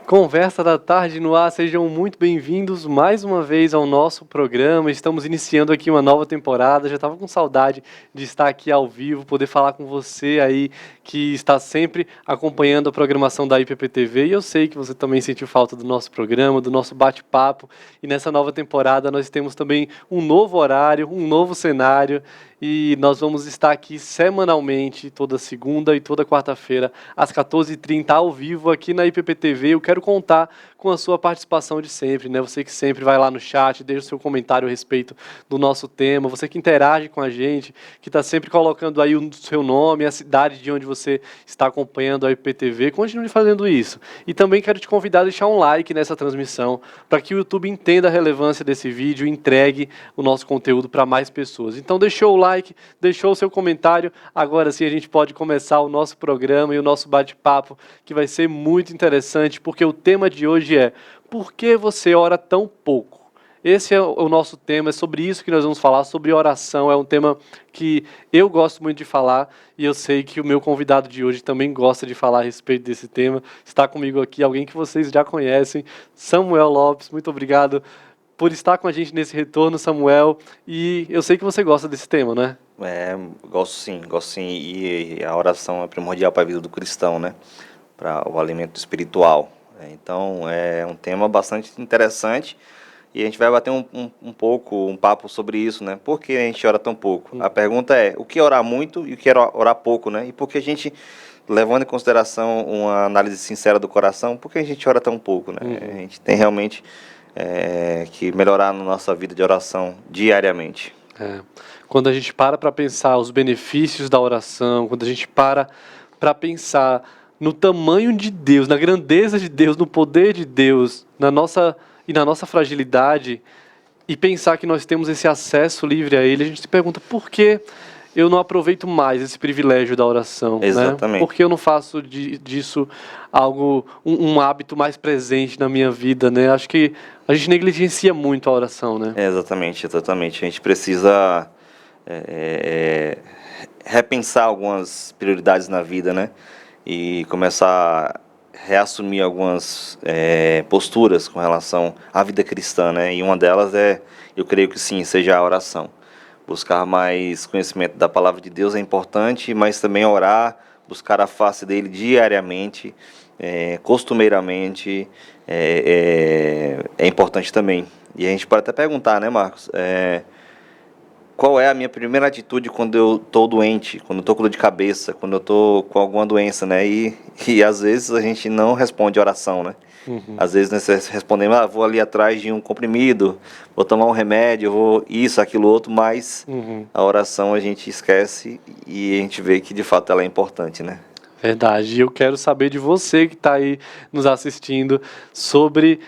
Conversa da tarde no ar, sejam muito bem-vindos mais uma vez ao nosso programa. Estamos iniciando aqui uma nova temporada. Já estava com saudade de estar aqui ao vivo, poder falar com você aí que está sempre acompanhando a programação da IPPTV. E eu sei que você também sentiu falta do nosso programa, do nosso bate-papo. E nessa nova temporada nós temos também um novo horário, um novo cenário. E nós vamos estar aqui semanalmente, toda segunda e toda quarta-feira, às 14h30, ao vivo, aqui na IPPTV. Eu quero contar com a sua participação de sempre, né? Você que sempre vai lá no chat, deixa o seu comentário a respeito do nosso tema, você que interage com a gente, que está sempre colocando aí o seu nome, a cidade de onde você está acompanhando a IPTV, continue fazendo isso. E também quero te convidar a deixar um like nessa transmissão, para que o YouTube entenda a relevância desse vídeo e entregue o nosso conteúdo para mais pessoas. Então deixou o like, deixou o seu comentário, agora sim a gente pode começar o nosso programa e o nosso bate-papo, que vai ser muito interessante, porque o tema de hoje é: por que você ora tão pouco? Esse é o nosso tema, é sobre isso que nós vamos falar, sobre oração. É um tema que eu gosto muito de falar e eu sei que o meu convidado de hoje também gosta de falar a respeito desse tema. Está comigo aqui alguém que vocês já conhecem, Samuel Lopes. Muito obrigado por estar com a gente nesse retorno, Samuel. E eu sei que você gosta desse tema, né? Gosto sim. E a oração é primordial para a vida do cristão, né? Para o alimento espiritual. Então, é um tema bastante interessante e a gente vai bater um papo sobre isso, né? Por que a gente ora tão pouco? A pergunta é: o que é orar muito e o que é orar pouco, né? E por que a gente, levando em consideração uma análise sincera do coração, por que a gente ora tão pouco, né? A gente tem realmente que melhorar na nossa vida de oração diariamente. Quando a gente para pensar os benefícios da oração, quando a gente para pensar no tamanho de Deus, na grandeza de Deus, no poder de Deus, na nossa fragilidade, e pensar que nós temos esse acesso livre a Ele, a gente se pergunta: por que eu não aproveito mais esse privilégio da oração? Exatamente. Né? Por que eu não faço disso algo, um hábito mais presente na minha vida? Né? Acho que a gente negligencia muito a oração, né? Exatamente. A gente precisa repensar algumas prioridades na vida, né? E começar a reassumir algumas posturas com relação à vida cristã, né? E uma delas eu creio que sim, seja a oração. Buscar mais conhecimento da palavra de Deus é importante, mas também orar, buscar a face dele diariamente, costumeiramente, é importante também. E a gente pode até perguntar, né, Marcos? Qual é a minha primeira atitude quando eu estou doente, quando eu estou com dor de cabeça, quando eu estou com alguma doença, né? E às vezes a gente não responde oração, né? Às vezes nós respondemos: vou ali atrás de um comprimido, vou tomar um remédio, vou isso, aquilo, outro, mas a oração a gente esquece e a gente vê que de fato ela é importante, né? Verdade. E eu quero saber de você que está aí nos assistindo sobre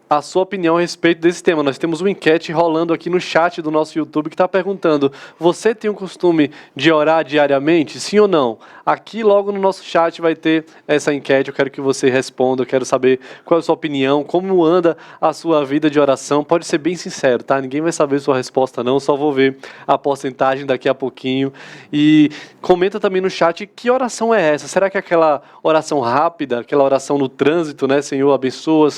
a sua opinião a respeito desse tema. Nós temos uma enquete rolando aqui no chat do nosso YouTube que está perguntando: você tem o costume de orar diariamente? Sim ou não? Aqui logo no nosso chat vai ter essa enquete. Eu quero que você responda. Eu quero saber qual é a sua opinião, como anda a sua vida de oração. Pode ser bem sincero, tá? Ninguém vai saber sua resposta não, só vou ver a porcentagem daqui a pouquinho. E comenta também no chat que oração é essa. Será que é aquela oração rápida, aquela oração no trânsito, né? Senhor abençoa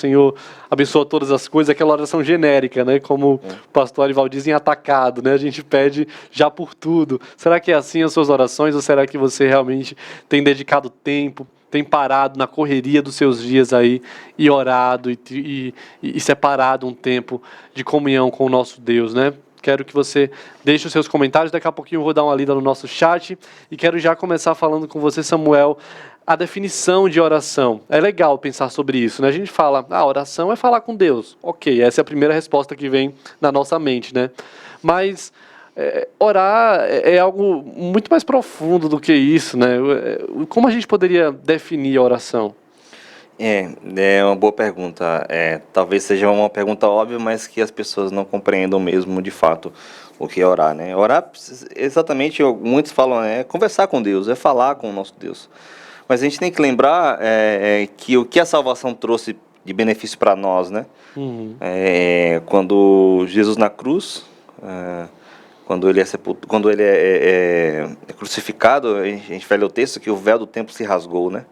todas as coisas, aquela oração genérica, né? Como o pastor Arival diz, em atacado, né? A gente pede já por tudo. Será que é assim as suas orações, ou será que você realmente tem dedicado tempo, tem parado na correria dos seus dias aí e orado e separado um tempo de comunhão com o nosso Deus, né? Quero que você deixe os seus comentários. Daqui a pouquinho eu vou dar uma lida no nosso chat. E quero já começar falando com você, Samuel, a definição de oração. É legal pensar sobre isso, né? A gente fala: oração é falar com Deus. Ok, essa é a primeira resposta que vem na nossa mente, né? Mas orar é algo muito mais profundo do que isso, né? Como a gente poderia definir a oração? É uma boa pergunta. Talvez seja uma pergunta óbvia, mas que as pessoas não compreendam mesmo de fato o que é orar, né? Orar, exatamente, muitos falam, é conversar com Deus, é falar com o nosso Deus. Mas a gente tem que lembrar que o que a salvação trouxe de benefício para nós, né? Quando Jesus na cruz, quando ele é crucificado, a gente vai ler o texto que o véu do templo se rasgou, né?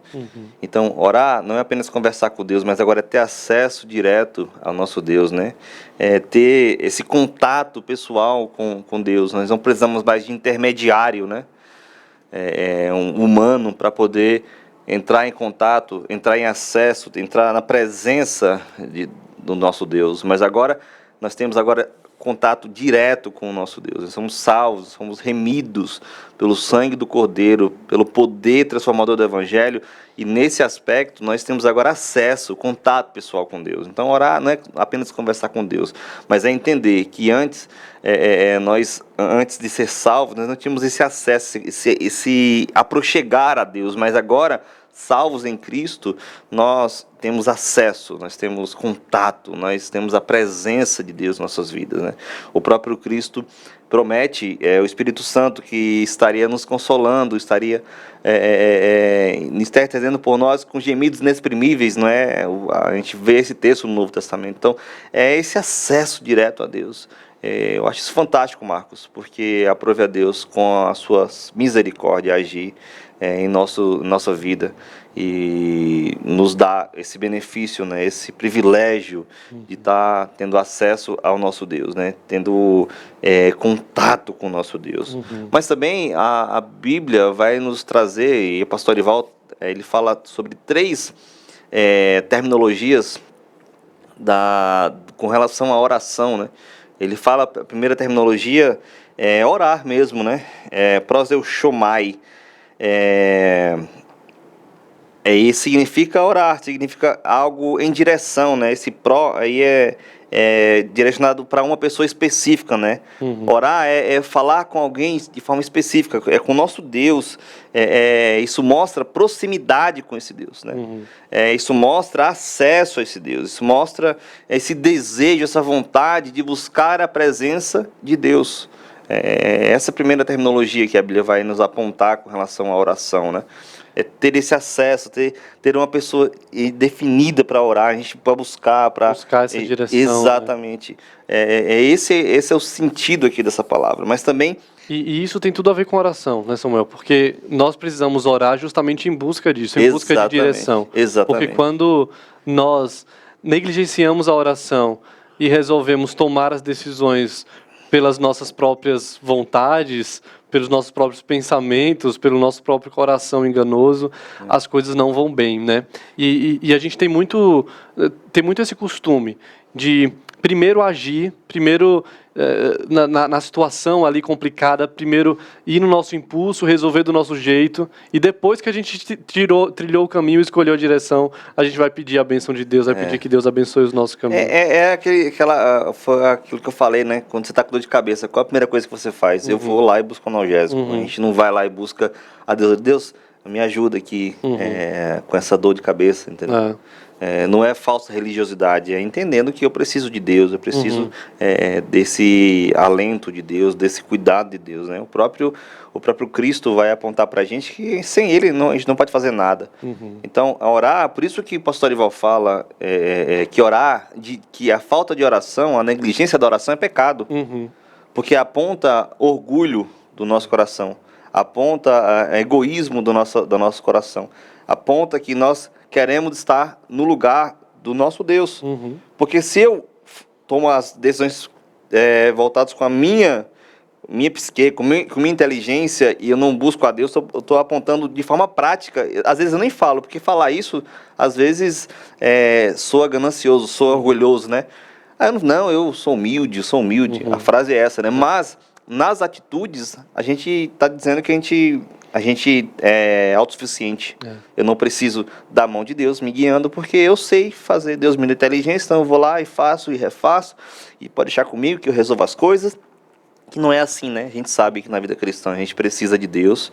Então, orar não é apenas conversar com Deus, mas agora é ter acesso direto ao nosso Deus, né? É ter esse contato pessoal com Deus. Nós não precisamos mais de intermediário, né? Um humano para poder entrar em contato, entrar em acesso, entrar na presença do nosso Deus. Mas agora, nós temos contato direto com o nosso Deus. Nós somos salvos, somos remidos pelo sangue do Cordeiro, pelo poder transformador do Evangelho, e nesse aspecto nós temos agora acesso, contato pessoal com Deus. Então orar não é apenas conversar com Deus, mas é entender que antes de ser salvos, nós não tínhamos esse acesso, esse aproxegar a Deus, mas agora, salvos em Cristo, nós temos acesso, nós temos contato, nós temos a presença de Deus em nossas vidas, né? O próprio Cristo promete o Espírito Santo que estaria nos consolando, estaria intercedendo por nós com gemidos inexprimíveis, não é? A gente vê esse texto no Novo Testamento. Então, é esse acesso direto a Deus. Eu acho isso fantástico, Marcos, porque aprove a Deus com a sua misericórdia agir em nossa vida e nos dá esse benefício, né, esse privilégio de estar tendo acesso ao nosso Deus, né, tendo contato com o nosso Deus. Mas também a Bíblia vai nos trazer, e o pastor Ival, ele fala sobre 3 terminologias com relação à oração, né. Ele fala, a primeira terminologia é orar mesmo, né, proseuchomai. E significa orar, significa algo em direção, né? Esse pró aí é direcionado para uma pessoa específica, né? Orar é falar com alguém de forma específica, é com o nosso Deus. Isso mostra proximidade com esse Deus, né? Isso mostra acesso a esse Deus, isso mostra esse desejo, essa vontade de buscar a presença de Deus. Essa é a primeira terminologia que a Bíblia vai nos apontar com relação à oração, né? Ter esse acesso, ter uma pessoa definida para orar, a gente para buscar essa direção. Exatamente. Né? Esse é o sentido aqui dessa palavra. Mas também... E isso tem tudo a ver com oração, né, Samuel? Porque nós precisamos orar justamente em busca disso, em busca de direção. Exatamente. Porque quando nós negligenciamos a oração e resolvemos tomar as decisões pelas nossas próprias vontades, pelos nossos próprios pensamentos, pelo nosso próprio coração enganoso, as coisas não vão bem, né? E a gente tem muito esse costume de primeiro agir, primeiro na situação ali complicada, primeiro ir no nosso impulso, resolver do nosso jeito, e depois que a gente trilhou o caminho, escolheu a direção, a gente vai pedir a bênção de Deus, vai pedir que Deus abençoe os nossos caminhos. Foi aquilo que eu falei, né? Quando você está com dor de cabeça, qual a primeira coisa que você faz? Eu vou lá e busco um analgésico. A gente não vai lá e busca a Deus. Deus, me ajuda aqui com essa dor de cabeça, entendeu? Não é falsa religiosidade, é entendendo que eu preciso de Deus, eu preciso desse alento de Deus, desse cuidado de Deus, né? O próprio Cristo vai apontar para a gente que sem Ele a gente não pode fazer nada. Então, a orar, por isso que o pastor Ival fala que orar, que a falta de oração, a negligência da oração é pecado, porque aponta orgulho do nosso coração, aponta egoísmo do nosso coração, aponta que nós queremos estar no lugar do nosso Deus. Porque se eu tomo as decisões voltadas com a minha psique, com minha inteligência, e eu não busco a Deus, eu estou apontando de forma prática. Às vezes eu nem falo, porque falar isso, às vezes, soa ganancioso, soa orgulhoso, né? Não, eu sou humilde. A frase é essa, né? Mas, nas atitudes, a gente está dizendo que a gente é autossuficiente. Eu não preciso da mão de Deus me guiando, porque eu sei fazer. Deus me dá inteligência, então eu vou lá e faço e refaço, e pode deixar comigo que eu resolvo as coisas. Que não é assim, né? A gente sabe que na vida cristã a gente precisa de Deus,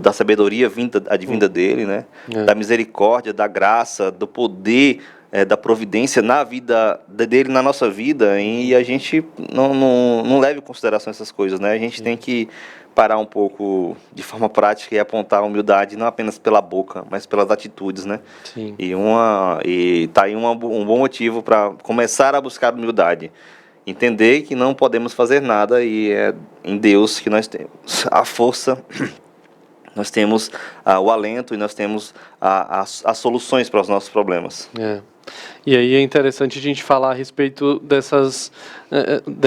da sabedoria advinda dele, né? Da misericórdia, da graça, do poder, da providência na vida dele, na nossa vida, e a gente não leva em consideração essas coisas, né? A gente tem que parar um pouco de forma prática e apontar a humildade não apenas pela boca, mas pelas atitudes, né? Sim. E tá aí um bom motivo para começar a buscar humildade. entender que não podemos fazer nada e é em Deus que nós temos a força, nós temos o alento e nós temos as soluções para os nossos problemas. E aí é interessante a gente falar a respeito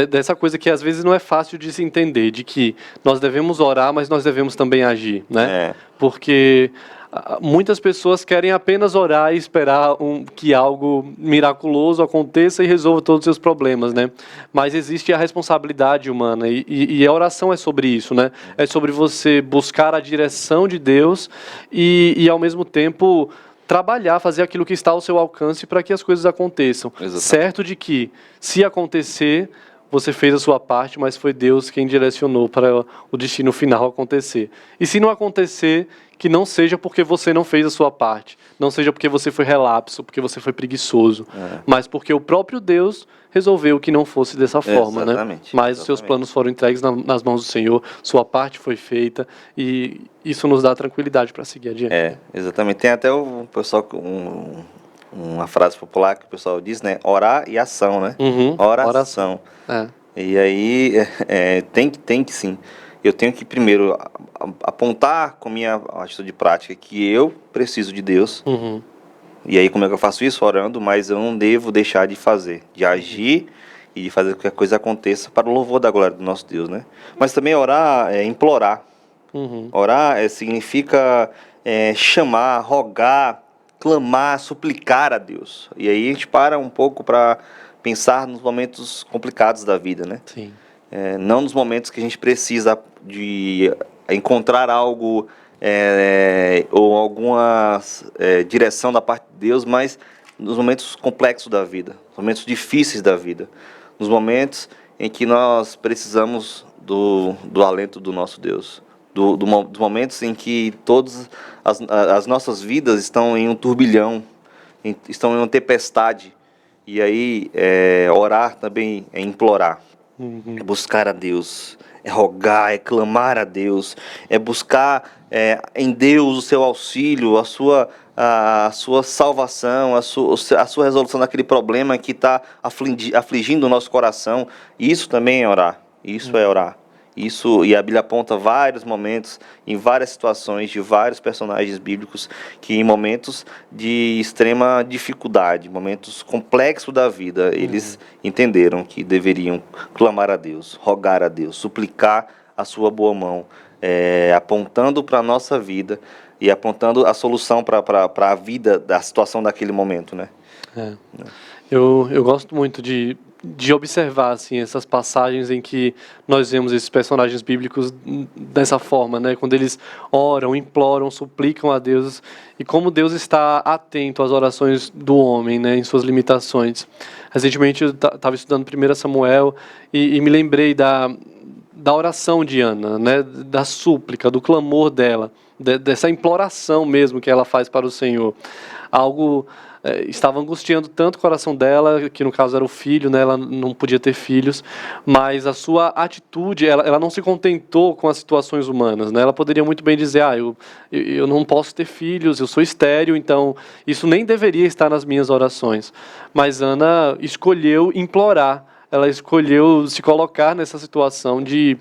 dessa coisa que às vezes não é fácil de se entender, de que nós devemos orar, mas nós devemos também agir, né? Porque muitas pessoas querem apenas orar e esperar que algo miraculoso aconteça e resolva todos os seus problemas, né? Mas existe a responsabilidade humana e a oração é sobre isso, né? É sobre você buscar a direção de Deus e ao mesmo tempo trabalhar, fazer aquilo que está ao seu alcance para que as coisas aconteçam. Exatamente. Certo de que, se acontecer, você fez a sua parte, mas foi Deus quem direcionou para o destino final acontecer. E se não acontecer, que não seja porque você não fez a sua parte, não seja porque você foi relapso, porque você foi preguiçoso, mas porque o próprio Deus resolveu que não fosse dessa forma, né? Mas os seus planos foram entregues nas mãos do Senhor, sua parte foi feita e isso nos dá tranquilidade para seguir adiante. Exatamente. Tem até o pessoal uma frase popular que o pessoal diz, né? Orar e ação, né? Oração. E aí tem que sim. Eu tenho que primeiro apontar com minha atitude prática que eu preciso de Deus. E aí como é que eu faço isso? Orando, mas eu não devo deixar de fazer, de agir e de fazer com que a coisa aconteça para o louvor da glória do nosso Deus, né? Mas também orar é implorar. Orar significa chamar, rogar, clamar, suplicar a Deus. E aí a gente para um pouco para pensar nos momentos complicados da vida, né? Sim. Não nos momentos que a gente precisa de encontrar algo ou alguma direção da parte de Deus, mas nos momentos complexos da vida, nos momentos difíceis da vida, nos momentos em que nós precisamos do alento do nosso Deus, dos momentos em que todas as nossas vidas estão em um turbilhão, estão em uma tempestade, e aí orar também é implorar. É buscar a Deus, é rogar, é clamar a Deus, é buscar em Deus o seu auxílio, a sua salvação, a sua resolução daquele problema que está afligindo o nosso coração. Isso também é orar, isso é orar. Isso, e a Bíblia aponta vários momentos, em várias situações, de vários personagens bíblicos, que em momentos de extrema dificuldade, momentos complexos da vida, eles entenderam que deveriam clamar a Deus, rogar a Deus, suplicar a sua boa mão, apontando para a nossa vida e apontando a solução para a vida, da situação daquele momento, né? Eu gosto muito de observar assim, essas passagens em que nós vemos esses personagens bíblicos dessa forma, né? Quando eles oram, imploram, suplicam a Deus e como Deus está atento às orações do homem, né? Em suas limitações. Recentemente eu estava estudando 1 Samuel e me lembrei da oração de Ana, né? Da súplica, do clamor dela, dessa imploração mesmo que ela faz para o Senhor. Algo estava angustiando tanto o coração dela, que no caso era o filho, né? Ela não podia ter filhos, mas a sua atitude, ela não se contentou com as situações humanas, né? Ela poderia muito bem dizer, eu não posso ter filhos, eu sou estéril, então isso nem deveria estar nas minhas orações. Mas Ana escolheu implorar, ela escolheu se colocar nessa situação de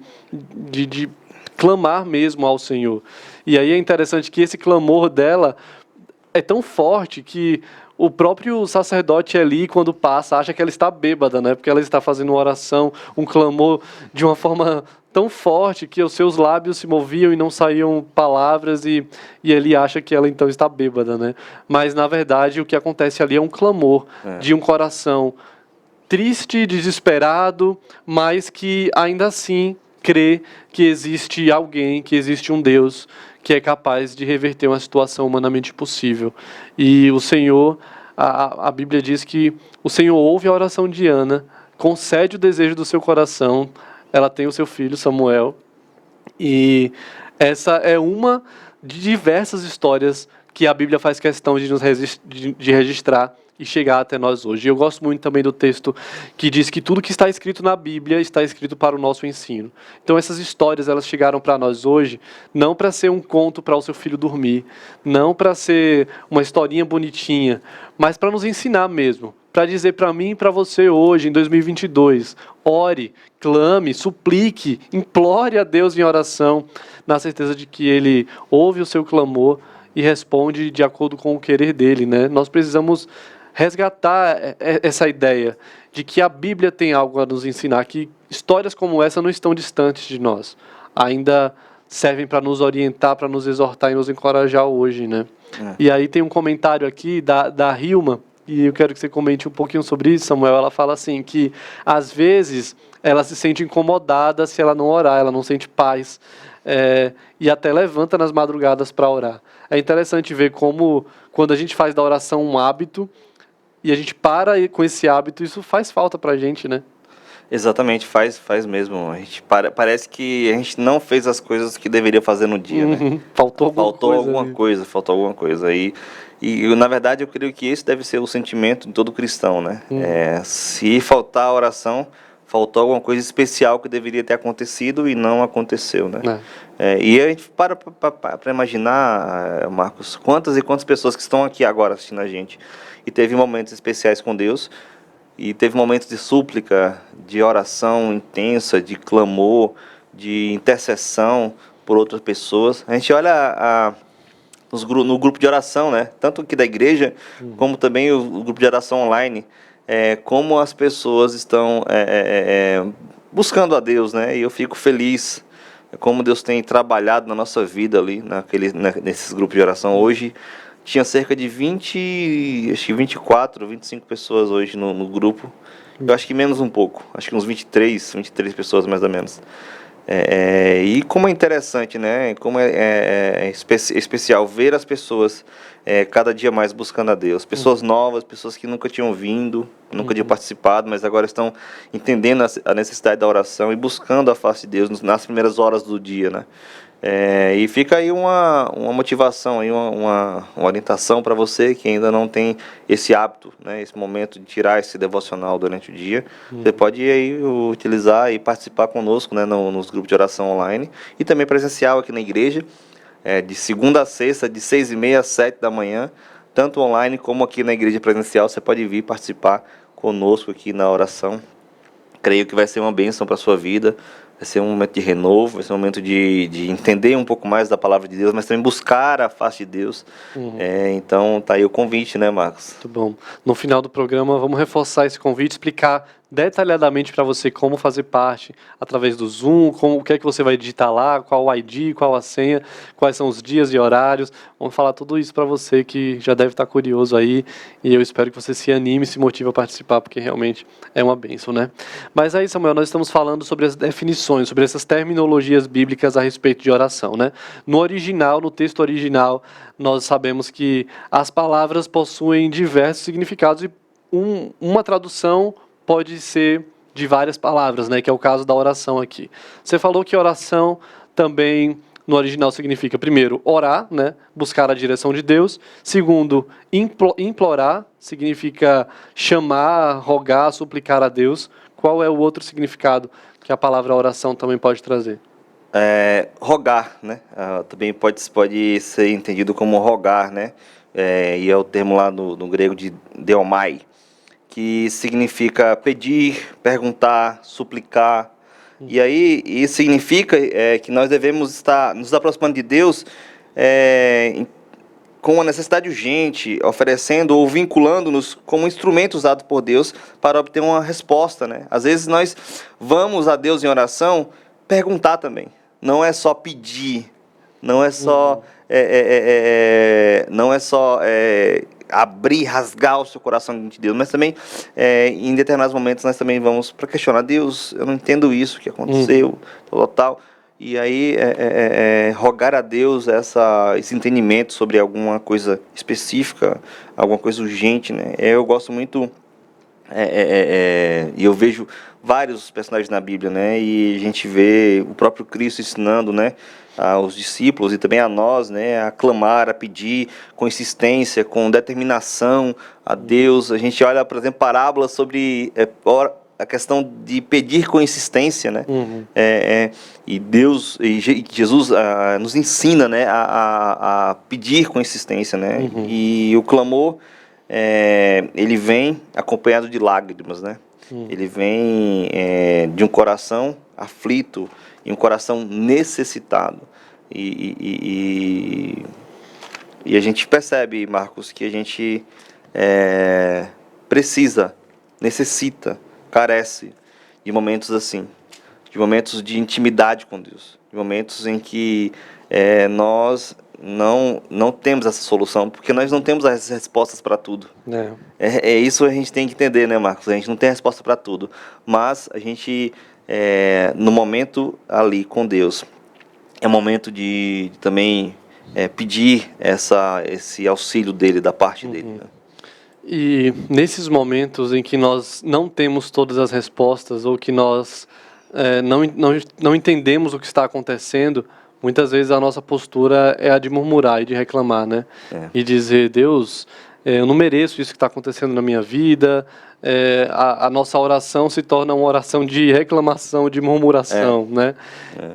clamar mesmo ao Senhor. E aí é interessante que esse clamor dela é tão forte que o próprio sacerdote ali, quando passa, acha que ela está bêbada, né? Porque ela está fazendo uma oração, um clamor de uma forma tão forte que os seus lábios se moviam e não saíam palavras e ele acha que ela então está bêbada, né? Mas na verdade o que acontece ali é um clamor de um coração triste, desesperado, mas que ainda assim crê que existe alguém, que existe um Deus que é capaz de reverter uma situação humanamente possível. E o Senhor, a Bíblia diz que o Senhor ouve a oração de Ana, concede o desejo do seu coração, ela tem o seu filho Samuel, e essa é uma de diversas histórias que a Bíblia faz questão de registrar, e chegar até nós hoje. Eu gosto muito também do texto que diz que tudo que está escrito na Bíblia está escrito para o nosso ensino. Então essas histórias, elas chegaram para nós hoje não para ser um conto para o seu filho dormir, não para ser uma historinha bonitinha, mas para nos ensinar mesmo, para dizer para mim e para você hoje, em 2022, ore, clame, suplique, implore a Deus em oração, na certeza de que Ele ouve o seu clamor e responde de acordo com o querer dele, né? Nós precisamos resgatar essa ideia de que a Bíblia tem algo a nos ensinar, que histórias como essa não estão distantes de nós, ainda servem para nos orientar, para nos exortar e nos encorajar hoje, né? E aí tem um comentário aqui da Hilma, e eu quero que você comente um pouquinho sobre isso, Samuel. Ela fala assim, que às vezes ela se sente incomodada se ela não orar, ela não sente paz, e até levanta nas madrugadas para orar. É interessante ver como, quando a gente faz da oração um hábito, e a gente para com esse hábito, isso faz falta pra gente, né? Exatamente, faz mesmo. A gente parece que a gente não fez as coisas que deveria fazer no dia, né? Faltou alguma coisa. Faltou alguma coisa. E na verdade, eu creio que esse deve ser o sentimento de todo cristão, né? Se faltar a oração, faltou alguma coisa especial que deveria ter acontecido e não aconteceu, né? E a gente para imaginar, Marcos, quantas e quantas pessoas que estão aqui agora assistindo a gente e teve momentos especiais com Deus, e teve momentos de súplica, de oração intensa, de clamor, de intercessão por outras pessoas. A gente olha no grupo de oração, né? Tanto aqui da igreja, como também o grupo de oração online, como as pessoas estão buscando a Deus, né? E eu fico feliz como Deus tem trabalhado na nossa vida ali, nesses grupos de oração. Hoje tinha cerca de 24, 25 pessoas hoje no grupo. Eu acho que menos um pouco, acho que uns 23 pessoas mais ou menos. E como é interessante, né? Como é especial ver as pessoas cada dia mais buscando a Deus. Pessoas novas, pessoas que nunca tinham vindo, nunca tinham participado, mas agora estão entendendo a necessidade da oração e buscando a face de Deus nas primeiras horas do dia, né? E fica aí uma motivação, aí uma orientação para você que ainda não tem esse hábito, né, esse momento de tirar esse devocional durante o dia. Você pode aí utilizar e participar conosco, né, nos grupos de oração online e também presencial aqui na igreja, de segunda a sexta, de 6h30 às 7 da manhã, tanto online como aqui na igreja presencial. Você pode vir participar conosco aqui na oração. Creio que vai ser uma bênção para a sua vida. Vai ser um momento de renovo, vai ser um momento de entender um pouco mais da palavra de Deus, mas também buscar a face de Deus. Então, tá aí o convite, né, Marcos? Muito bom. No final do programa, vamos reforçar esse convite, explicar detalhadamente para você como fazer parte através do Zoom, o que é que você vai digitar lá, qual o ID, qual a senha, quais são os dias e horários. Vamos falar tudo isso para você que já deve estar curioso aí, e eu espero que você se anime e se motive a participar, porque realmente é uma bênção, né? Mas aí, Samuel, nós estamos falando sobre as definições, sobre essas terminologias bíblicas a respeito de oração, né? No original, no texto original, nós sabemos que as palavras possuem diversos significados e uma tradução pode ser de várias palavras, né? Que é o caso da oração aqui. Você falou que oração também no original significa, primeiro, orar, né? Buscar a direção de Deus. Segundo, implorar, significa chamar, rogar, suplicar a Deus. Qual é o outro significado que a palavra oração também pode trazer? Rogar, né? Também pode ser entendido como rogar, né? E é o termo lá no grego de deomai, que significa pedir, perguntar, suplicar. E aí isso significa que nós devemos estar nos aproximando de Deus com uma necessidade urgente, oferecendo ou vinculando-nos como instrumento usado por Deus para obter uma resposta, né? Às vezes nós vamos a Deus em oração perguntar também. Não é só pedir, não é só abrir, rasgar o seu coração diante de Deus, mas também em determinados momentos nós também vamos para questionar: Deus, eu não entendo isso que aconteceu, tal. E aí rogar a Deus esse entendimento sobre alguma coisa específica, alguma coisa urgente, né? Eu gosto muito E eu vejo vários personagens na Bíblia, né? E a gente vê o próprio Cristo ensinando, né, aos discípulos e também a nós, né, a clamar, a pedir com insistência, com determinação a Deus. A gente olha, por exemplo, parábolas sobre a questão de pedir com insistência, né? Uhum. E Deus e Jesus nos ensina, né, a pedir com insistência, né? Uhum. E o clamor ele vem acompanhado de lágrimas, né? Ele vem de um coração aflito e um coração necessitado. E a gente percebe, Marcos, que a gente precisa, necessita, carece de momentos assim, de momentos de intimidade com Deus, de momentos em que nós não temos essa solução, porque nós não temos as respostas para tudo. Isso a gente tem que entender, né, Marcos? A gente não tem resposta para tudo, mas a gente, no momento ali com Deus, é um momento de também pedir esse auxílio dele, da parte dele. Né? E nesses momentos em que nós não temos todas as respostas ou que nós não entendemos o que está acontecendo, muitas vezes a nossa postura é a de murmurar e de reclamar, né? E dizer, Deus, eu não mereço isso que está acontecendo na minha vida. A nossa oração se torna uma oração de reclamação, de murmuração, né?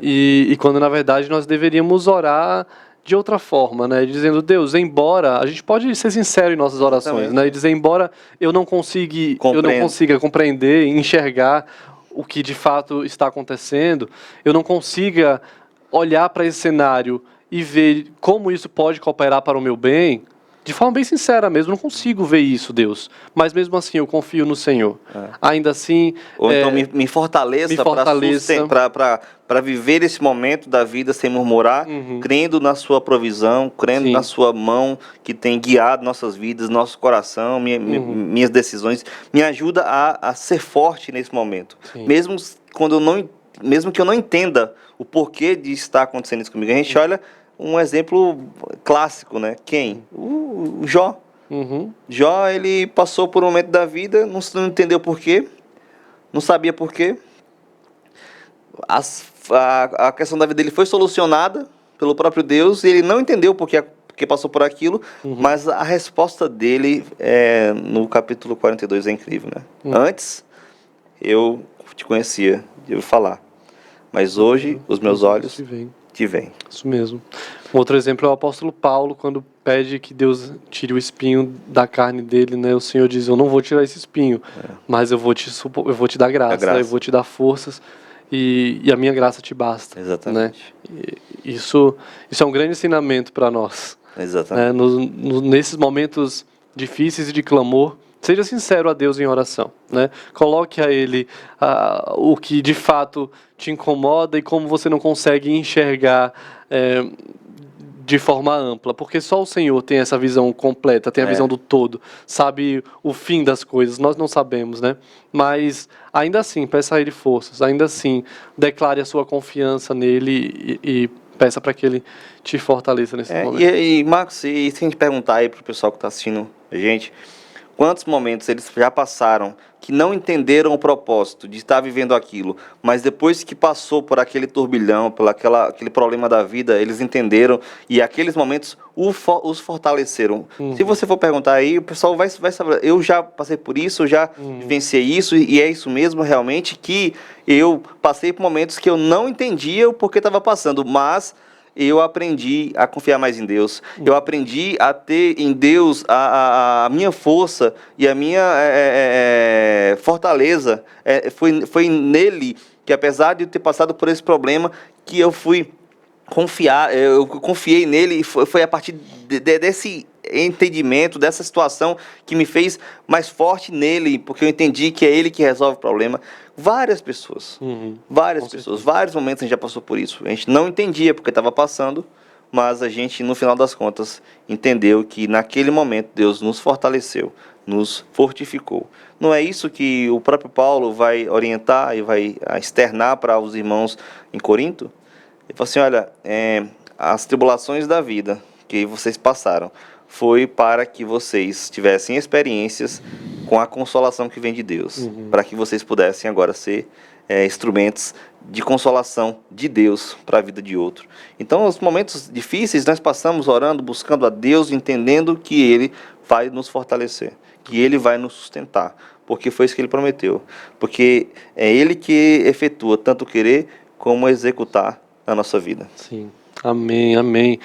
E quando na verdade nós deveríamos orar de outra forma, né? Dizendo, Deus, embora a gente pode ser sincero em nossas orações, né? E dizer, embora eu não consiga compreender, enxergar o que de fato está acontecendo, eu não consiga olhar para esse cenário e ver como isso pode cooperar para o meu bem, de forma bem sincera mesmo, não consigo ver isso, Deus. Mas mesmo assim eu confio no Senhor. Ainda assim... Ou então me fortaleça para viver esse momento da vida sem murmurar, crendo na sua provisão, crendo na sua mão que tem guiado nossas vidas, nosso coração, minhas decisões. Me ajuda a ser forte nesse momento. Mesmo que eu não entenda o porquê de estar acontecendo isso comigo. A gente olha um exemplo clássico, né? Quem? O Jó. Jó, ele passou por um momento da vida, não entendeu porquê, não sabia porquê. A questão da vida dele foi solucionada pelo próprio Deus e ele não entendeu porque passou por aquilo, mas a resposta dele no capítulo 42 é incrível, né? Antes, eu te conhecia, de ouvir falar, mas hoje os meus olhos te veem. Isso mesmo. Outro exemplo é o apóstolo Paulo, quando pede que Deus tire o espinho da carne dele, né? O Senhor diz, eu não vou tirar esse espinho, mas eu vou te dar graça, eu vou te dar forças e a minha graça te basta. Exatamente. Né? Isso é um grande ensinamento para nós. Exatamente. Nesses momentos difíceis e de clamor, seja sincero a Deus em oração, né? Coloque a Ele o que de fato te incomoda e como você não consegue enxergar de forma ampla, porque só o Senhor tem essa visão completa, tem a visão do todo, sabe o fim das coisas, nós não sabemos, né? Mas ainda assim, peça a Ele forças, ainda assim, declare a sua confiança nele e peça para que Ele te fortaleça nesse momento. E Marcos, e se a gente perguntar aí pro pessoal que está assistindo a gente, quantos momentos eles já passaram que não entenderam o propósito de estar vivendo aquilo, mas depois que passou por aquele turbilhão, por aquele problema da vida, eles entenderam e aqueles momentos os fortaleceram. Se você for perguntar aí, o pessoal vai saber, eu já passei por isso, eu já vivenciei isso e é isso mesmo realmente que eu passei por momentos que eu não entendia o porquê estava passando, mas eu aprendi a confiar mais em Deus. Eu aprendi a ter em Deus a minha força e a minha fortaleza. Foi nele que, apesar de eu ter passado por esse problema, que eu fui confiar. Eu confiei nele e foi a partir desse entendimento, dessa situação que me fez mais forte nele, porque eu entendi que é ele que resolve o problema. Várias pessoas, vários momentos a gente já passou por isso. A gente não entendia porque estava passando, mas a gente, no final das contas, entendeu que naquele momento Deus nos fortaleceu, nos fortificou. Não é isso que o próprio Paulo vai orientar e vai externar para os irmãos em Corinto? Ele falou assim, olha, as tribulações da vida que vocês passaram foi para que vocês tivessem experiências com a consolação que vem de Deus, para que vocês pudessem agora ser instrumentos de consolação de Deus para a vida de outro. Então, os momentos difíceis nós passamos orando, buscando a Deus, entendendo que Ele vai nos fortalecer, que Ele vai nos sustentar, porque foi isso que Ele prometeu, porque é Ele que efetua tanto o querer como executar na nossa vida. Sim. Amém, amém.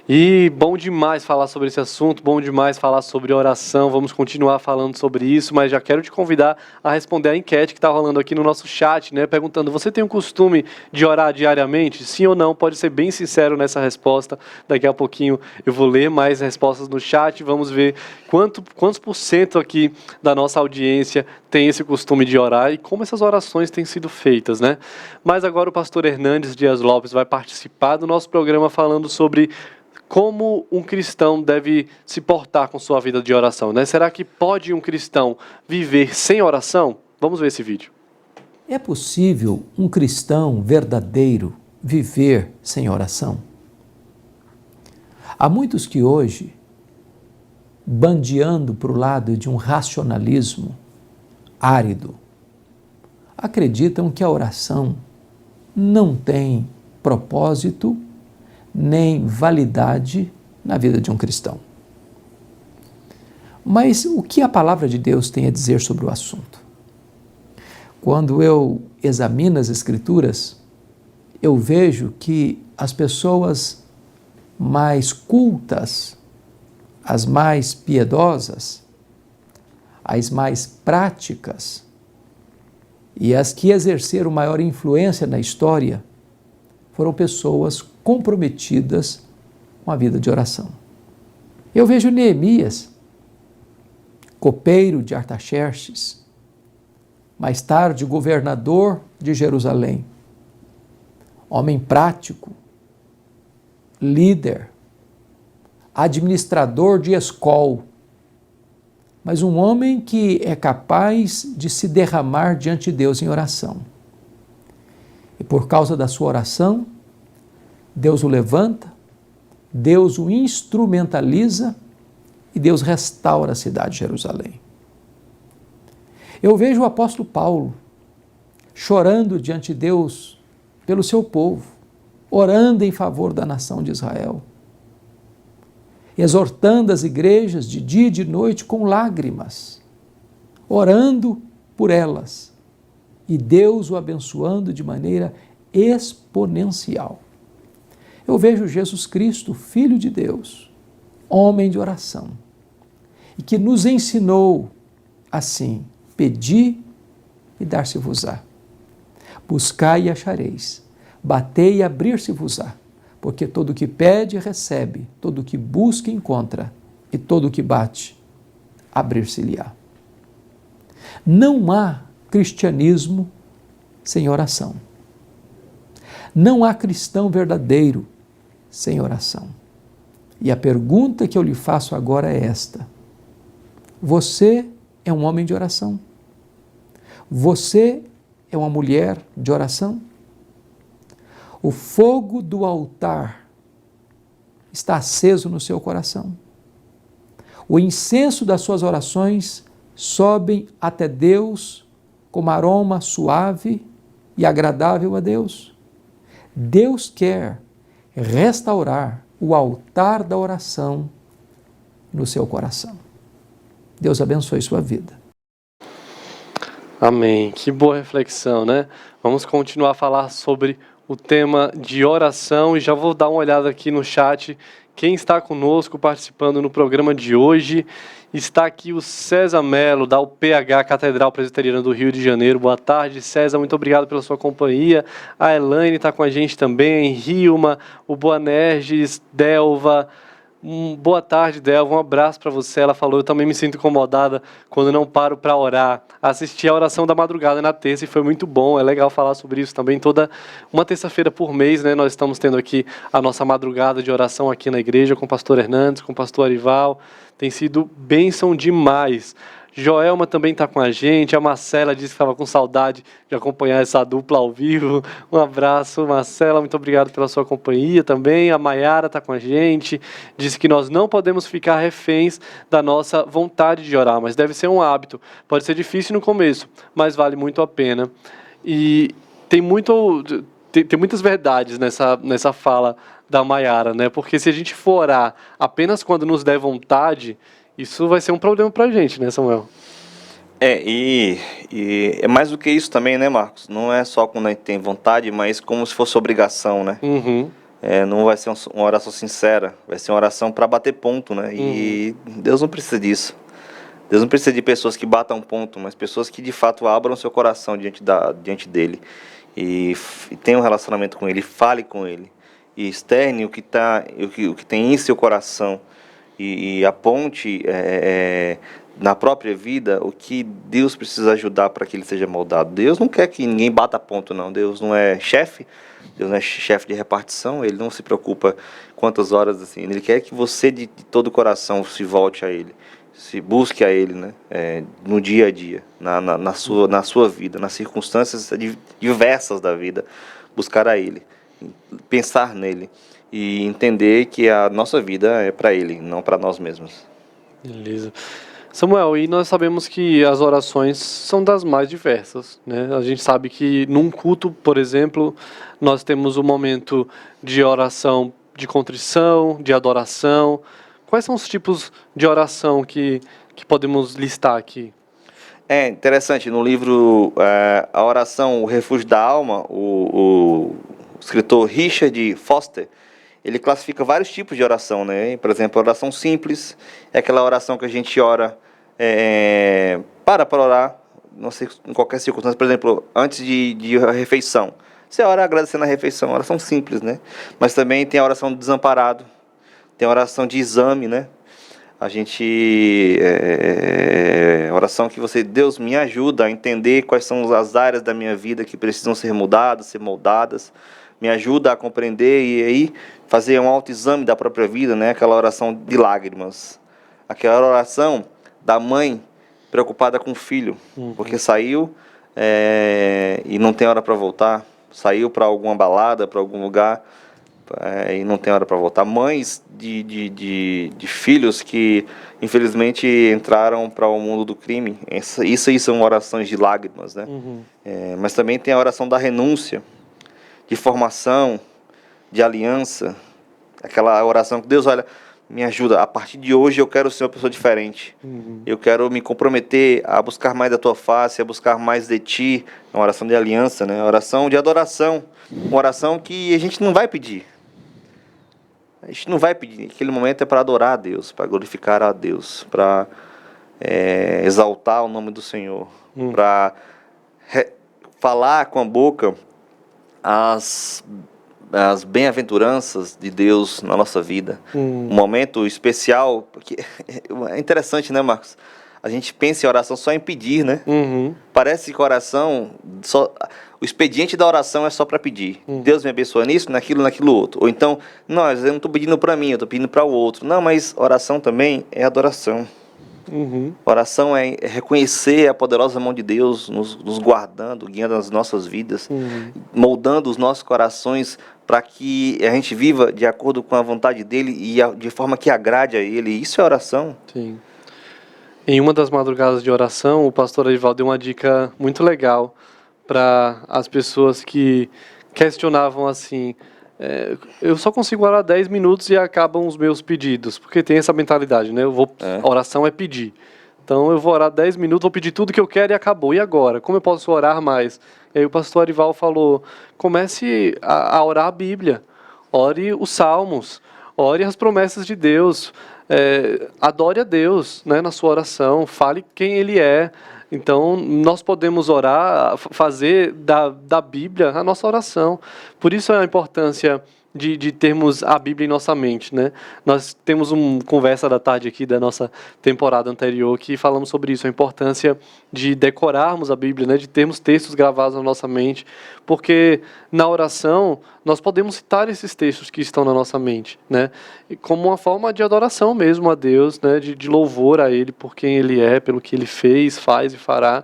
E bom demais falar sobre esse assunto, bom demais falar sobre oração, vamos continuar falando sobre isso, mas já quero te convidar a responder a enquete que está rolando aqui no nosso chat, né, perguntando, você tem o costume de orar diariamente? Sim ou não? Pode ser bem sincero nessa resposta, daqui a pouquinho eu vou ler mais respostas no chat, vamos ver quantos por cento aqui da nossa audiência tem esse costume de orar e como essas orações têm sido feitas, né? Mas agora o pastor Hernandes Dias Lopes vai participar do nosso programa falando sobre como um cristão deve se portar com sua vida de oração, né? Será que pode um cristão viver sem oração? Vamos ver esse vídeo. É possível um cristão verdadeiro viver sem oração? Há muitos que hoje, bandeando para o lado de um racionalismo árido, acreditam que a oração não tem propósito nem validade na vida de um cristão. Mas o que a palavra de Deus tem a dizer sobre o assunto? Quando eu examino as Escrituras, eu vejo que as pessoas mais cultas, as mais piedosas, as mais práticas e as que exerceram maior influência na história foram pessoas comprometidas com a vida de oração. Eu vejo Neemias, copeiro de Artaxerxes, mais tarde governador de Jerusalém, homem prático, líder, administrador de escol, mas um homem que é capaz de se derramar diante de Deus em oração. E por causa da sua oração, Deus o levanta, Deus o instrumentaliza e Deus restaura a cidade de Jerusalém. Eu vejo o apóstolo Paulo chorando diante de Deus pelo seu povo, orando em favor da nação de Israel, exortando as igrejas de dia e de noite com lágrimas, orando por elas e Deus o abençoando de maneira exponencial. Eu vejo Jesus Cristo, Filho de Deus, homem de oração, e que nos ensinou assim: pedi e dar-se-vos-á, buscai e achareis, batei e abrir-se-vos-á, porque todo o que pede recebe, todo o que busca encontra, e todo o que bate abrir-se-lhe-á. Não há cristianismo sem oração. Não há cristão verdadeiro sem oração. E a pergunta que eu lhe faço agora é esta: você é um homem de oração? Você é uma mulher de oração? O fogo do altar está aceso no seu coração. O incenso das suas orações sobem até Deus como aroma suave e agradável a Deus. Deus quer restaurar o altar da oração no seu coração. Deus abençoe sua vida. Amém. Que boa reflexão, né? Vamos continuar a falar sobre o tema de oração e já vou dar uma olhada aqui no chat. Quem está conosco participando no programa de hoje? Está aqui o César Melo, da UPH Catedral Presbiteriana do Rio de Janeiro. Boa tarde, César, muito obrigado pela sua companhia. A Elaine está com a gente também, Rilma, o Boanerges, Delva. Boa tarde, Delva, um abraço para você. Ela falou, eu também me sinto incomodada quando não paro para orar. Assisti a oração da madrugada na terça e foi muito bom, é legal falar sobre isso também. Toda uma terça-feira por mês, né, nós estamos tendo aqui a nossa madrugada de oração aqui na igreja com o pastor Hernandes, com o pastor Arival. Tem sido bênção demais. Joelma também está com a gente. A Marcela disse que estava com saudade de acompanhar essa dupla ao vivo. Um abraço, Marcela. Muito obrigado pela sua companhia também. A Maiara está com a gente. Disse que nós não podemos ficar reféns da nossa vontade de orar, mas deve ser um hábito. Pode ser difícil no começo, mas vale muito a pena. E tem muitas verdades nessa fala da Maiara, né? Porque se a gente for orar apenas quando nos der vontade, isso vai ser um problema pra gente, né, Samuel? E é mais do que isso também, né, Marcos? Não é só quando a gente tem vontade, mas como se fosse obrigação, né? Uhum. Não vai ser uma oração sincera, vai ser uma oração para bater ponto, né? E Deus não precisa disso. Deus não precisa de pessoas que batam ponto, mas pessoas que de fato abram seu coração diante dele e tenham um relacionamento com ele, fale com ele e externe o que tem em seu coração e aponte na própria vida o que Deus precisa ajudar para que ele seja moldado. Deus não quer que ninguém bata ponto, não. Deus não é chefe. Deus não é chefe de repartição, ele não se preocupa quantas horas, assim, ele quer que você de todo o coração se volte a ele, se busque a ele, né, no dia a dia, na sua vida, nas circunstâncias diversas da vida, buscar a ele, pensar nele e entender que a nossa vida é para ele, não para nós mesmos. Beleza. Samuel, e nós sabemos que as orações são das mais diversas, né? A gente sabe que num culto, por exemplo, nós temos um momento de oração de contrição, de adoração. Quais são os tipos de oração que podemos listar aqui? É interessante, no livro A Oração, o Refúgio da Alma, o escritor Richard Foster, ele classifica vários tipos de oração, né? Por exemplo, a oração simples é aquela oração que a gente ora para orar, não sei, em qualquer circunstância. Por exemplo, antes de a refeição, você ora agradecendo a refeição, oração simples, né? Mas também tem a oração do desamparado, tem a oração de exame, né? A gente oração que Deus me ajuda a entender quais são as áreas da minha vida que precisam ser mudadas, ser moldadas, me ajuda a compreender e aí fazer um autoexame da própria vida, né? Aquela oração de lágrimas, aquela oração da mãe preocupada com o filho, porque saiu e não tem hora para voltar, saiu para alguma balada, para algum lugar e não tem hora para voltar. Mães de filhos que infelizmente entraram para o mundo do crime. Isso aí são orações de lágrimas, né? Mas também tem a oração da renúncia, de formação, de aliança, aquela oração que Deus, olha, me ajuda, a partir de hoje eu quero ser uma pessoa diferente, eu quero me comprometer a buscar mais da tua face, a buscar mais de ti. É uma oração de aliança, né? Uma oração de adoração, uma oração que a gente não vai pedir, aquele momento é para adorar a Deus, para glorificar a Deus, para exaltar o nome do Senhor, para falar com a boca as bem-aventuranças de Deus na nossa vida. Um momento especial, porque é interessante, né, Marcos? A gente pensa em oração só em pedir, né? Parece que oração, o expediente da oração é só para pedir. Deus me abençoa nisso, naquilo outro. Ou então, não, eu não estou pedindo para mim, eu estou pedindo para o outro. Não, mas oração também é adoração. Oração é reconhecer a poderosa mão de Deus nos guardando, guiando as nossas vidas, moldando os nossos corações para que a gente viva de acordo com a vontade dele e de forma que agrade a ele. Isso é oração. Sim. Em uma das madrugadas de oração, o pastor Arival deu uma dica muito legal para as pessoas que questionavam assim: eu só consigo orar 10 minutos e acabam os meus pedidos, porque tem essa mentalidade, né? Oração é pedir. Então eu vou orar 10 minutos, vou pedir tudo que eu quero e acabou. E agora? Como eu posso orar mais? E aí o pastor Arival falou: comece a orar a Bíblia, ore os Salmos, ore as promessas de Deus, adore a Deus, né, na sua oração, fale quem Ele é. Então, nós podemos orar, fazer da Bíblia a nossa oração. Por isso a importância de termos a Bíblia em nossa mente, né? Nós temos uma conversa da tarde aqui da nossa temporada anterior que falamos sobre isso, a importância de decorarmos a Bíblia, né? De termos textos gravados na nossa mente, porque na oração nós podemos citar esses textos que estão na nossa mente, né? Como uma forma de adoração mesmo a Deus, né? De louvor a Ele por quem Ele é, pelo que Ele fez, faz e fará.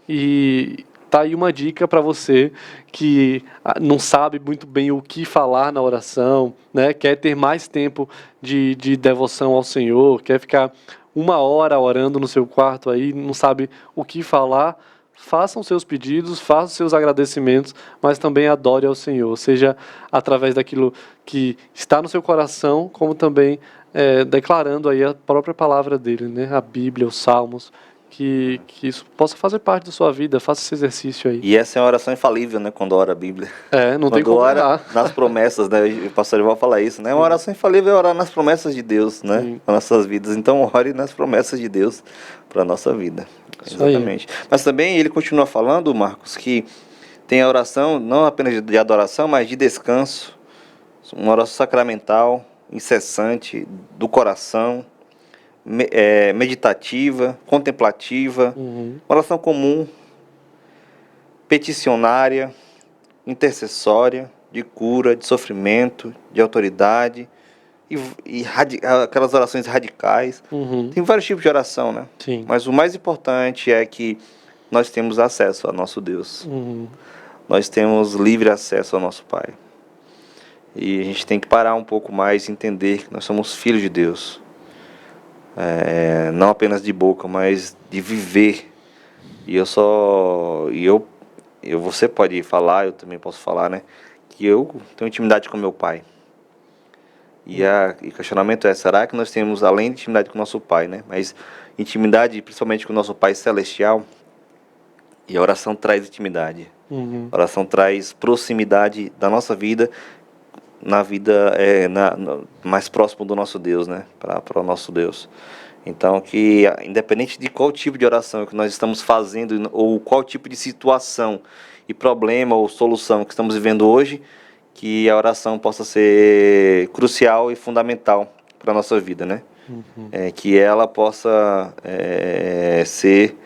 E tá aí uma dica para você que não sabe muito bem o que falar na oração, né? Quer ter mais tempo de devoção ao Senhor, quer ficar 1 hora orando no seu quarto aí, não sabe o que falar. Façam seus pedidos, façam seus agradecimentos, mas também adore ao Senhor, seja através daquilo que está no seu coração, como também declarando aí a própria palavra dele, né? A Bíblia, os Salmos, que isso possa fazer parte da sua vida, faça esse exercício aí. E essa é uma oração infalível, né? Quando ora a Bíblia. Não tem Quando como ora errar. nas promessas, né? O pastor Ival fala isso, né? Uma oração infalível é orar nas promessas de Deus, né? Para nossas vidas. Então, ore nas promessas de Deus para a nossa vida. Isso aí. Exatamente. Mas também ele continua falando, Marcos, que tem a oração não apenas de adoração, mas de descanso. Uma oração sacramental, incessante, do coração, meditativa, contemplativa, uma oração comum, peticionária, intercessória, de cura, de sofrimento, de autoridade, e aquelas orações radicais. Tem vários tipos de oração, né? Sim. Mas o mais importante é que nós temos acesso ao nosso Deus. Nós temos livre acesso ao nosso Pai. E a gente tem que parar um pouco mais e entender que nós somos filhos de Deus. Não apenas de boca, mas de viver. Você pode falar, eu também posso falar, né? Que eu tenho intimidade com meu Pai. E o questionamento é, será que nós temos, além de intimidade com o nosso Pai, né? Mas intimidade, principalmente com o nosso Pai Celestial, e a oração traz intimidade. A oração traz proximidade da nossa vida, na vida mais próximo do nosso Deus, né? Para o nosso Deus. Então, que independente de qual tipo de oração que nós estamos fazendo, ou qual tipo de situação e problema ou solução que estamos vivendo hoje, que a oração possa ser crucial e fundamental para a nossa vida, né? Que ela possa ser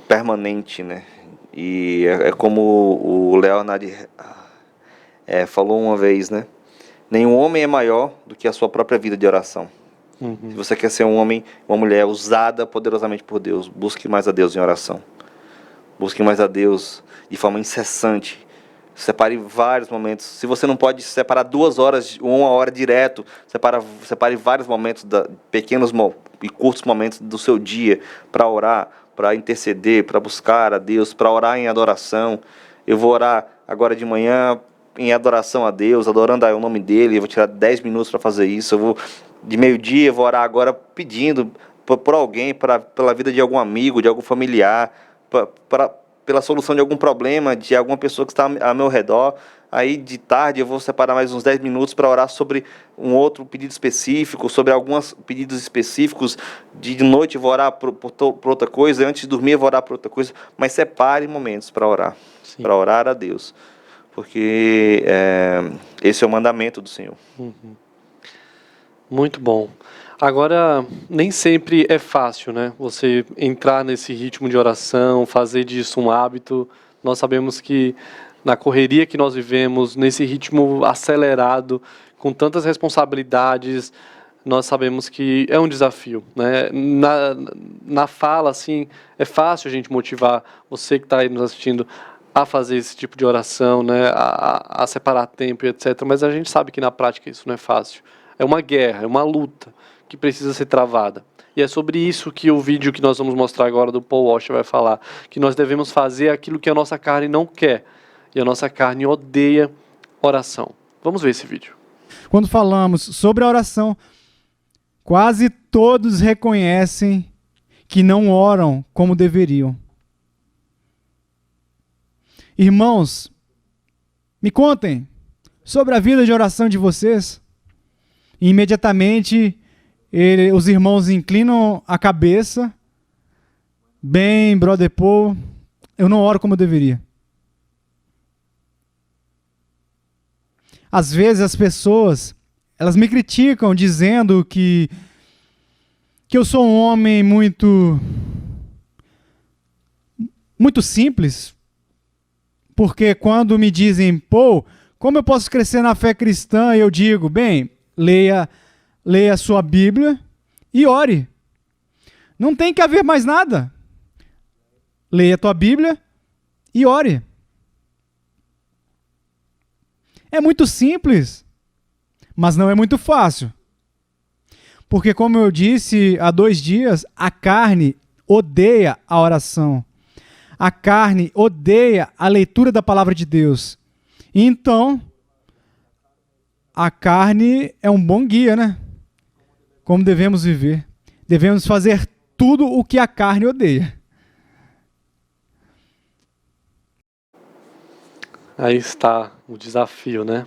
permanente, né? E é como o Leonard falou uma vez, né? Nenhum homem é maior do que a sua própria vida de oração. Se você quer ser um homem, uma mulher usada poderosamente por Deus, busque mais a Deus em oração. Busque mais a Deus de forma incessante. Separe vários momentos. Se você não pode separar 2 horas ou 1 hora direto, separe vários momentos, pequenos e curtos momentos do seu dia para orar, para interceder, para buscar a Deus, para orar em adoração. Eu vou orar agora de manhã em adoração a Deus, adorando o nome dEle. Eu vou tirar 10 minutos para fazer isso. Eu vou de meio-dia, eu vou orar agora pedindo por alguém, pela vida de algum amigo, de algum familiar, pela solução de algum problema, de alguma pessoa que está ao meu redor. Aí de tarde eu vou separar mais uns 10 minutos para orar sobre um outro pedido específico, sobre alguns pedidos específicos. De noite eu vou orar por outra coisa, antes de dormir eu vou orar por outra coisa. Mas separe momentos para orar, para orar a Deus. Porque esse é o mandamento do Senhor. Muito bom. Agora, nem sempre é fácil, né? Você entrar nesse ritmo de oração, fazer disso um hábito. Nós sabemos que na correria que nós vivemos, nesse ritmo acelerado, com tantas responsabilidades, nós sabemos que é um desafio, né? Na fala, assim, é fácil a gente motivar você que está aí nos assistindo a fazer esse tipo de oração, né? A separar tempo e etc. Mas a gente sabe que na prática isso não é fácil. É uma guerra, é uma luta que precisa ser travada. E é sobre isso que o vídeo que nós vamos mostrar agora do Paul Washer vai falar, que nós devemos fazer aquilo que a nossa carne não quer, e a nossa carne odeia oração. Vamos ver esse vídeo. Quando falamos sobre a oração, quase todos reconhecem que não oram como deveriam. Irmãos, me contem sobre a vida de oração de vocês. E imediatamente os irmãos inclinam a cabeça. Bem, brother Paul, eu não oro como eu deveria. às vezes as pessoas, elas me criticam dizendo que eu sou um homem muito simples, porque quando me dizem, pô, como eu posso crescer na fé cristã? Eu digo, bem, leia a sua Bíblia e ore. Não tem que haver mais nada. Leia a tua Bíblia e ore. É muito simples, mas não é muito fácil. Porque, como eu disse há 2 dias, a carne odeia a oração. A carne odeia a leitura da palavra de Deus. Então, a carne é um bom guia, né? Como devemos viver. Devemos fazer tudo o que a carne odeia. Aí está o desafio, né?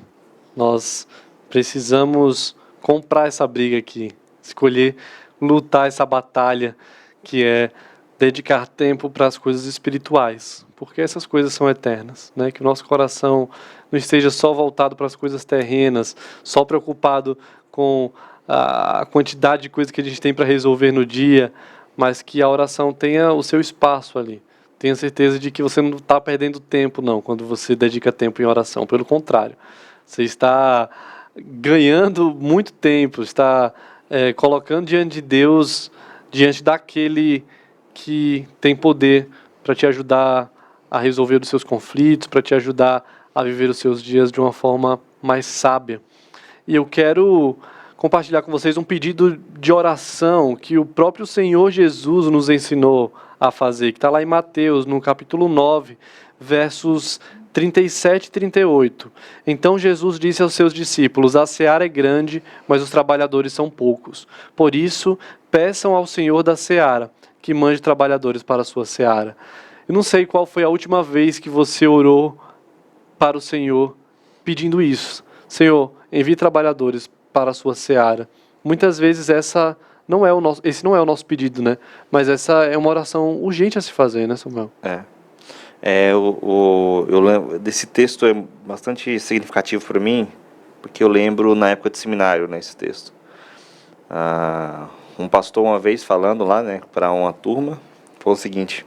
Nós precisamos comprar essa briga aqui, escolher lutar essa batalha, que é dedicar tempo para as coisas espirituais, porque essas coisas são eternas, né? Que o nosso coração não esteja só voltado para as coisas terrenas, só preocupado com a quantidade de coisas que a gente tem para resolver no dia, mas que a oração tenha o seu espaço ali. Tenha certeza de que você não está perdendo tempo, não, quando você dedica tempo em oração. Pelo contrário, você está ganhando muito tempo, está colocando diante de Deus, diante daquele que tem poder para te ajudar a resolver os seus conflitos, para te ajudar a viver os seus dias de uma forma mais sábia. E eu quero compartilhar com vocês um pedido de oração que o próprio Senhor Jesus nos ensinou a fazer, que está lá em Mateus, no capítulo 9, versos 37 e 38. Então Jesus disse aos seus discípulos: a seara é grande, mas os trabalhadores são poucos. Por isso, peçam ao Senhor da seara que mande trabalhadores para a sua seara. Eu não sei qual foi a última vez que você orou para o Senhor pedindo isso. Senhor, envie trabalhadores para a sua seara. Muitas vezes esse não é o nosso pedido, né? Mas essa é uma oração urgente a se fazer, né, Samuel? Eu lembro desse texto, é bastante significativo para mim, porque eu lembro na época de seminário, né, esse texto. Um pastor uma vez falando lá, né, para uma turma, falou o seguinte: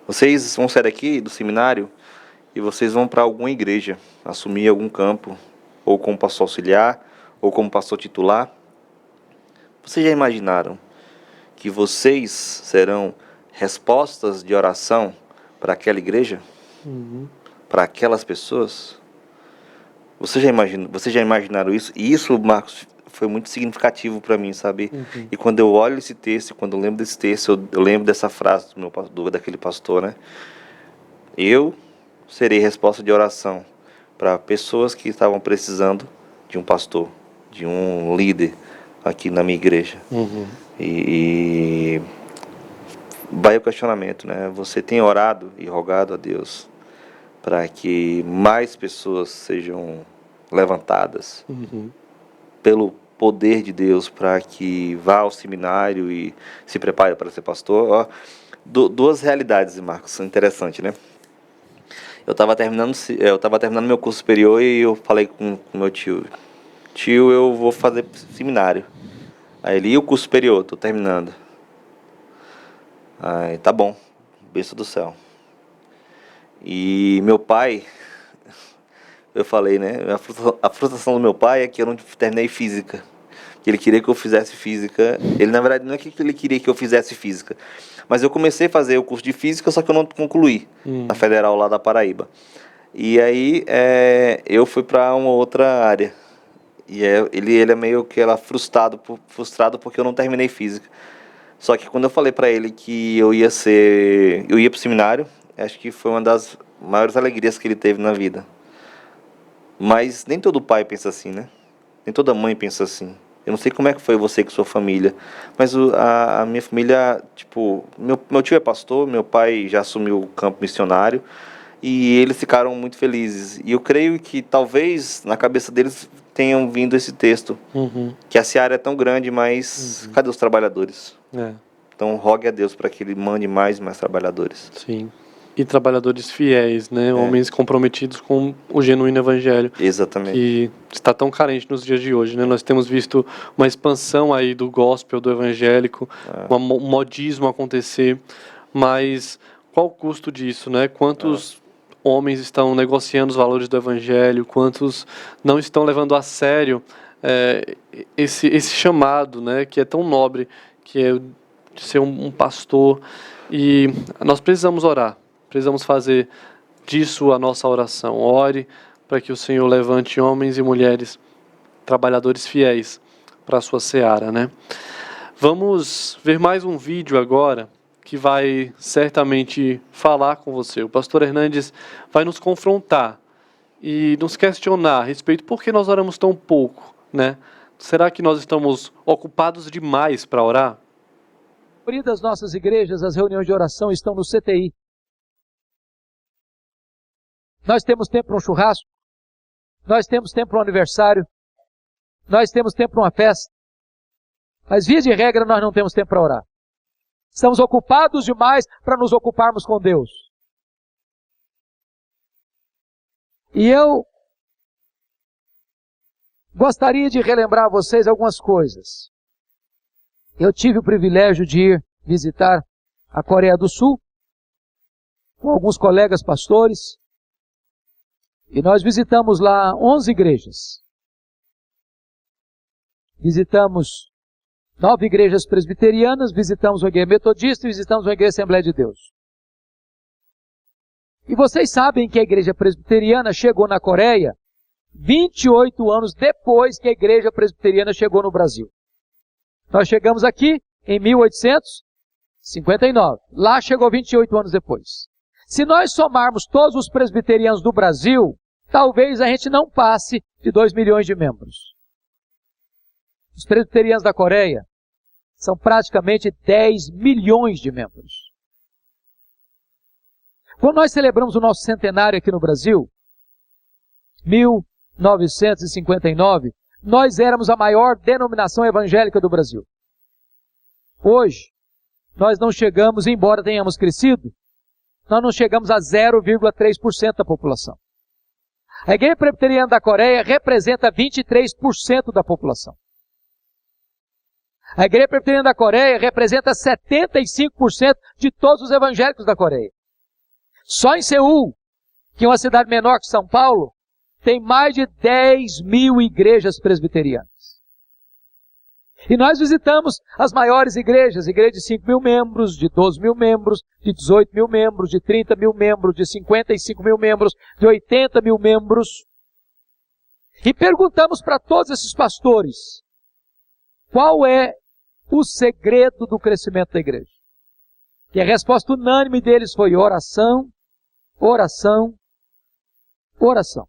vocês vão sair daqui do seminário e vocês vão para alguma igreja, assumir algum campo, ou como pastor auxiliar, ou como pastor titular. Vocês já imaginaram que vocês serão respostas de oração para aquela igreja? Para aquelas pessoas? Vocês já imaginaram isso? E isso, Marcos, foi muito significativo para mim, sabe? E quando eu olho esse texto, quando eu lembro desse texto, eu lembro dessa frase daquele pastor, né? Eu serei resposta de oração para pessoas que estavam precisando de um pastor, de um líder aqui na minha igreja. E vai o questionamento, né? Você tem orado e rogado a Deus para que mais pessoas sejam levantadas pelo poder de Deus, para que vá ao seminário e se prepare para ser pastor? Duas realidades, Marcos, interessante, né? Eu estava terminando meu curso superior e eu falei com meu tio: eu vou fazer seminário. Aí ele: e o curso superior? Tô terminando. Aí, tá bom, bênção do céu. E meu pai, eu falei, né, a frustração do meu pai é que eu não terminei física. Ele queria que eu fizesse física. Ele, na verdade, não é que ele queria que eu fizesse física, mas eu comecei a fazer o curso de física, só que eu não concluí na Federal lá da Paraíba. E aí eu fui para uma outra área. E ele é meio que frustrado porque eu não terminei física. Só que quando eu falei para ele que eu ia pro seminário, acho que foi uma das maiores alegrias que ele teve na vida. Mas nem todo pai pensa assim, né? Nem toda mãe pensa assim. Eu não sei como é que foi você com sua família, mas a minha família, tipo, meu tio é pastor, meu pai já assumiu o campo missionário, e eles ficaram muito felizes. E eu creio que talvez na cabeça deles tenham vindo esse texto, que a seara é tão grande, mas cadê os trabalhadores? Então rogue a Deus para que Ele mande mais trabalhadores. Sim. E trabalhadores fiéis, né? Homens comprometidos com o genuíno evangelho. Exatamente. Que está tão carente nos dias de hoje, né? Nós temos visto uma expansão aí do gospel, do evangélico, um modismo acontecer, mas qual o custo disso, né? Quantos homens estão negociando os valores do evangelho, quantos não estão levando a sério esse chamado, né? Que é tão nobre, que é de ser um pastor, e nós precisamos orar. Precisamos fazer disso a nossa oração. Ore para que o Senhor levante homens e mulheres, trabalhadores fiéis para a sua seara, né? Vamos ver mais um vídeo agora que vai certamente falar com você. O pastor Hernandes vai nos confrontar e nos questionar a respeito por que nós oramos tão pouco, né? Será que nós estamos ocupados demais para orar? A maioria das nossas igrejas, as reuniões de oração estão no CTI. Nós temos tempo para um churrasco, nós temos tempo para um aniversário, nós temos tempo para uma festa, mas via de regra nós não temos tempo para orar. Estamos ocupados demais para nos ocuparmos com Deus. E eu gostaria de relembrar a vocês algumas coisas. Eu tive o privilégio de ir visitar a Coreia do Sul com alguns colegas pastores. E nós visitamos lá 11 igrejas. Visitamos 9 igrejas presbiterianas, visitamos uma igreja metodista e visitamos uma igreja Assembleia de Deus. E vocês sabem que a igreja presbiteriana chegou na Coreia 28 anos depois que a igreja presbiteriana chegou no Brasil. Nós chegamos aqui em 1859. Lá chegou 28 anos depois. Se nós somarmos todos os presbiterianos do Brasil, talvez a gente não passe de 2 milhões de membros. Os presbiterianos da Coreia são praticamente 10 milhões de membros. Quando nós celebramos o nosso centenário aqui no Brasil, 1959, nós éramos a maior denominação evangélica do Brasil. Hoje, nós não chegamos, embora tenhamos crescido, nós não chegamos a 0,3% da população. A Igreja Presbiteriana da Coreia representa 23% da população. A Igreja Presbiteriana da Coreia representa 75% de todos os evangélicos da Coreia. Só em Seul, que é uma cidade menor que São Paulo, tem mais de 10 mil igrejas presbiterianas. E nós visitamos as maiores igrejas, igrejas de 5 mil membros, de 12 mil membros, de 18 mil membros, de 30 mil membros, de 55 mil membros, de 80 mil membros. E perguntamos para todos esses pastores, qual é o segredo do crescimento da igreja? E a resposta unânime deles foi oração, oração, oração.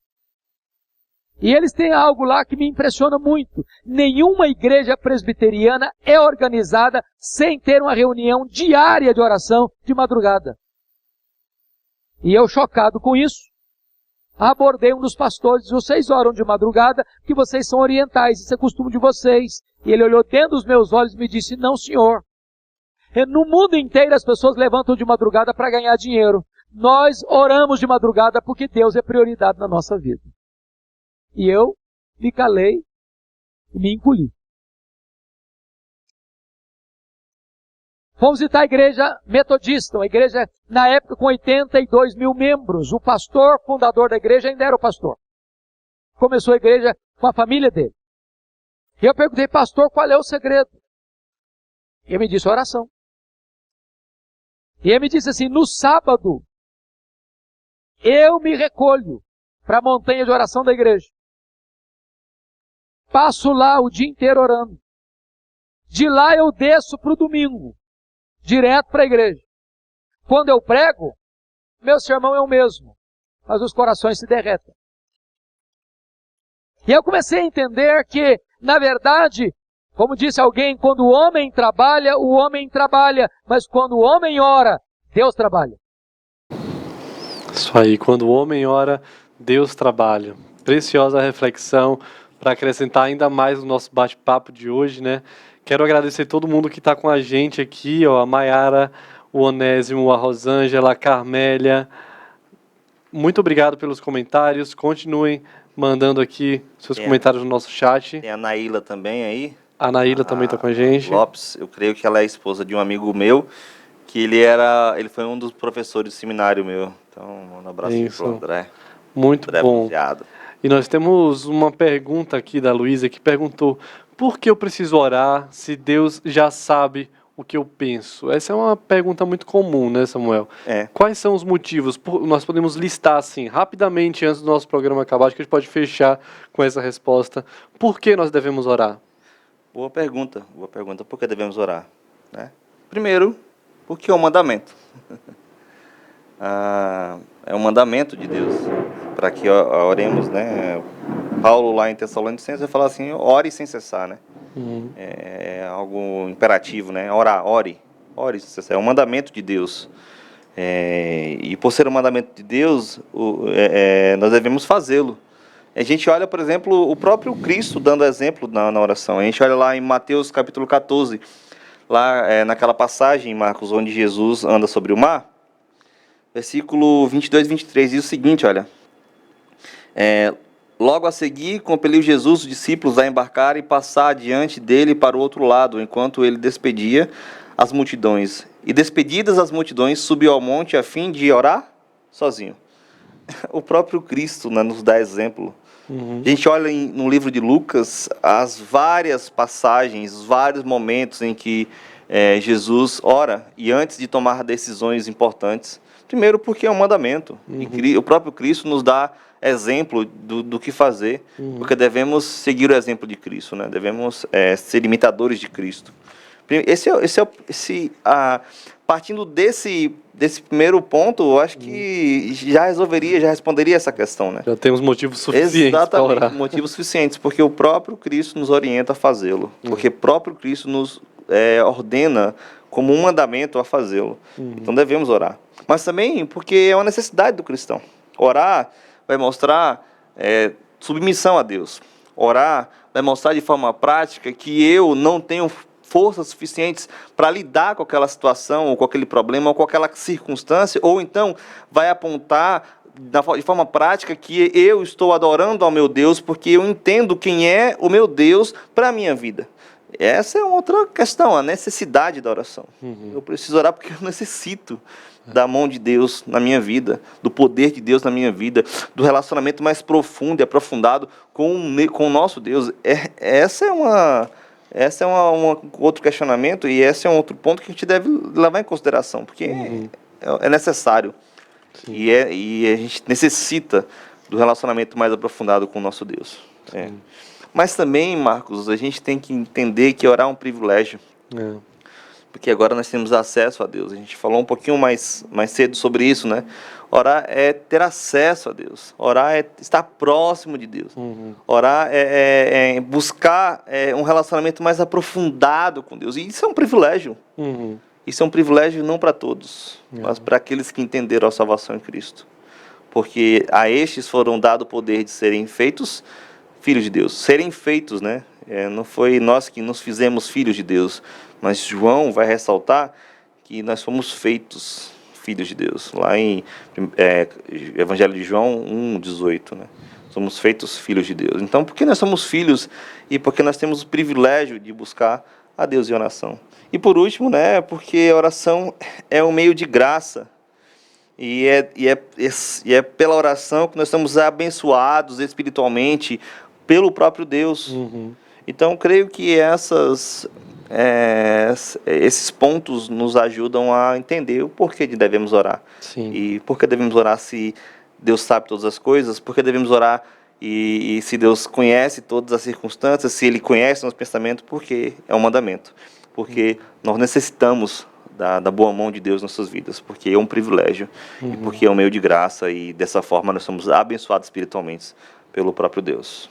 E eles têm algo lá que me impressiona muito. Nenhuma igreja presbiteriana é organizada sem ter uma reunião diária de oração de madrugada. E eu, chocado com isso, abordei um dos pastores e disse: vocês oram de madrugada porque vocês são orientais, isso é costume de vocês. E ele olhou dentro dos meus olhos e me disse: não, senhor. No mundo inteiro as pessoas levantam de madrugada para ganhar dinheiro. Nós oramos de madrugada porque Deus é prioridade na nossa vida. E eu me calei e me encolhi. Fomos visitar a igreja metodista, uma igreja na época com 82 mil membros. O pastor, fundador da igreja, ainda era o pastor. Começou a igreja com a família dele. E eu perguntei: pastor, qual é o segredo? E ele me disse: oração. E ele me disse assim: no sábado, eu me recolho para a montanha de oração da igreja. Passo lá o dia inteiro orando. De lá eu desço para o domingo, direto para a igreja. Quando eu prego, meu sermão é o mesmo, mas os corações se derretem. E eu comecei a entender que, na verdade, como disse alguém, quando o homem trabalha, mas quando o homem ora, Deus trabalha. Isso aí, quando o homem ora, Deus trabalha. Preciosa reflexão para acrescentar ainda mais no nosso bate-papo de hoje, né? Quero agradecer todo mundo que está com a gente aqui, ó, a Maiara, o Onésimo, a Rosângela, a Carmélia. Muito obrigado pelos comentários. Continuem mandando aqui seus comentários no nosso chat. Tem a Naíla também aí. A Naíla também está com a gente. Lopes, eu creio que ela é esposa de um amigo meu, que ele foi um dos professores do seminário meu. Então, um abraço aí pro André. Muito André bom. Bronzeado. E nós temos uma pergunta aqui da Luísa, que perguntou: por que eu preciso orar se Deus já sabe o que eu penso? Essa é uma pergunta muito comum, né, Samuel? Quais são os motivos? Nós podemos listar, assim, rapidamente, antes do nosso programa acabar, acho que a gente pode fechar com essa resposta. Por que nós devemos orar? Boa pergunta. Por que devemos orar? Né? Primeiro, porque é um mandamento. É um mandamento de Deus, para que oremos, né? Paulo lá em Tessalonicenses vai falar assim: ore sem cessar, né? É algo imperativo, né? Ore sem cessar. É um mandamento de Deus. E por ser um mandamento de Deus, nós devemos fazê-lo. A gente olha, por exemplo, o próprio Cristo dando exemplo na oração. A gente olha lá em Mateus capítulo 14, lá naquela passagem, Marcos, onde Jesus anda sobre o mar, versículo 22 e 23, diz o seguinte, olha: logo a seguir, compeliu Jesus os discípulos a embarcar e passar adiante dele para o outro lado, enquanto ele despedia as multidões. E despedidas as multidões, subiu ao monte a fim de orar sozinho. O próprio Cristo, né, nos dá exemplo. A gente olha no livro de Lucas as várias passagens, os vários momentos em que Jesus ora, e antes de tomar decisões importantes. Primeiro porque é um mandamento. E o próprio Cristo nos dá exemplo do que fazer, porque devemos seguir o exemplo de Cristo, né? Devemos ser imitadores de Cristo. Partindo desse primeiro ponto, eu acho que já responderia essa questão, né? Já temos motivos suficientes para orar. Exatamente, motivos suficientes, porque o próprio Cristo nos orienta a fazê-lo, porque o próprio Cristo nos ordena como um mandamento a fazê-lo. Então devemos orar. Mas também porque é uma necessidade do cristão. Orar vai mostrar submissão a Deus. Orar vai mostrar de forma prática que eu não tenho forças suficientes para lidar com aquela situação, ou com aquele problema, ou com aquela circunstância, ou então vai apontar de forma prática que eu estou adorando ao meu Deus porque eu entendo quem é o meu Deus para a minha vida. Essa é outra questão, a necessidade da oração. Eu preciso orar porque eu necessito da mão de Deus na minha vida, do poder de Deus na minha vida, do relacionamento mais profundo e aprofundado com o nosso Deus. Essa é um outro questionamento, e esse é um outro ponto que a gente deve levar em consideração, porque é necessário. E a gente necessita do relacionamento mais aprofundado com o nosso Deus. Mas também, Marcos, a gente tem que entender que orar é um privilégio. Porque agora nós temos acesso a Deus. A gente falou um pouquinho mais cedo sobre isso, né? Orar é ter acesso a Deus. Orar é estar próximo de Deus. Orar é buscar um relacionamento mais aprofundado com Deus. E isso é um privilégio. Isso é um privilégio não para todos, mas para aqueles que entenderam a salvação em Cristo. Porque a estes foram dado o poder de serem feitos filhos de Deus. Serem feitos, né? Não foi nós que nos fizemos filhos de Deus, mas João vai ressaltar que nós fomos feitos filhos de Deus. Lá em Evangelho de João 1,18, né? Somos feitos filhos de Deus. Então, por que nós somos filhos? E porque nós temos o privilégio de buscar a Deus em oração. E por último, né? Porque a oração é um meio de graça. E é pela oração que nós somos abençoados espiritualmente pelo próprio Deus. Então, creio que esses pontos nos ajudam a entender o porquê de devemos orar. E por que devemos orar se Deus sabe todas as coisas? Por que devemos orar e se Deus conhece todas as circunstâncias? Se Ele conhece nosso pensamento? Porque é um mandamento. Porque nós necessitamos da boa mão de Deus nas nossas vidas, porque é um privilégio e porque é um meio de graça, e dessa forma nós somos abençoados espiritualmente pelo próprio Deus.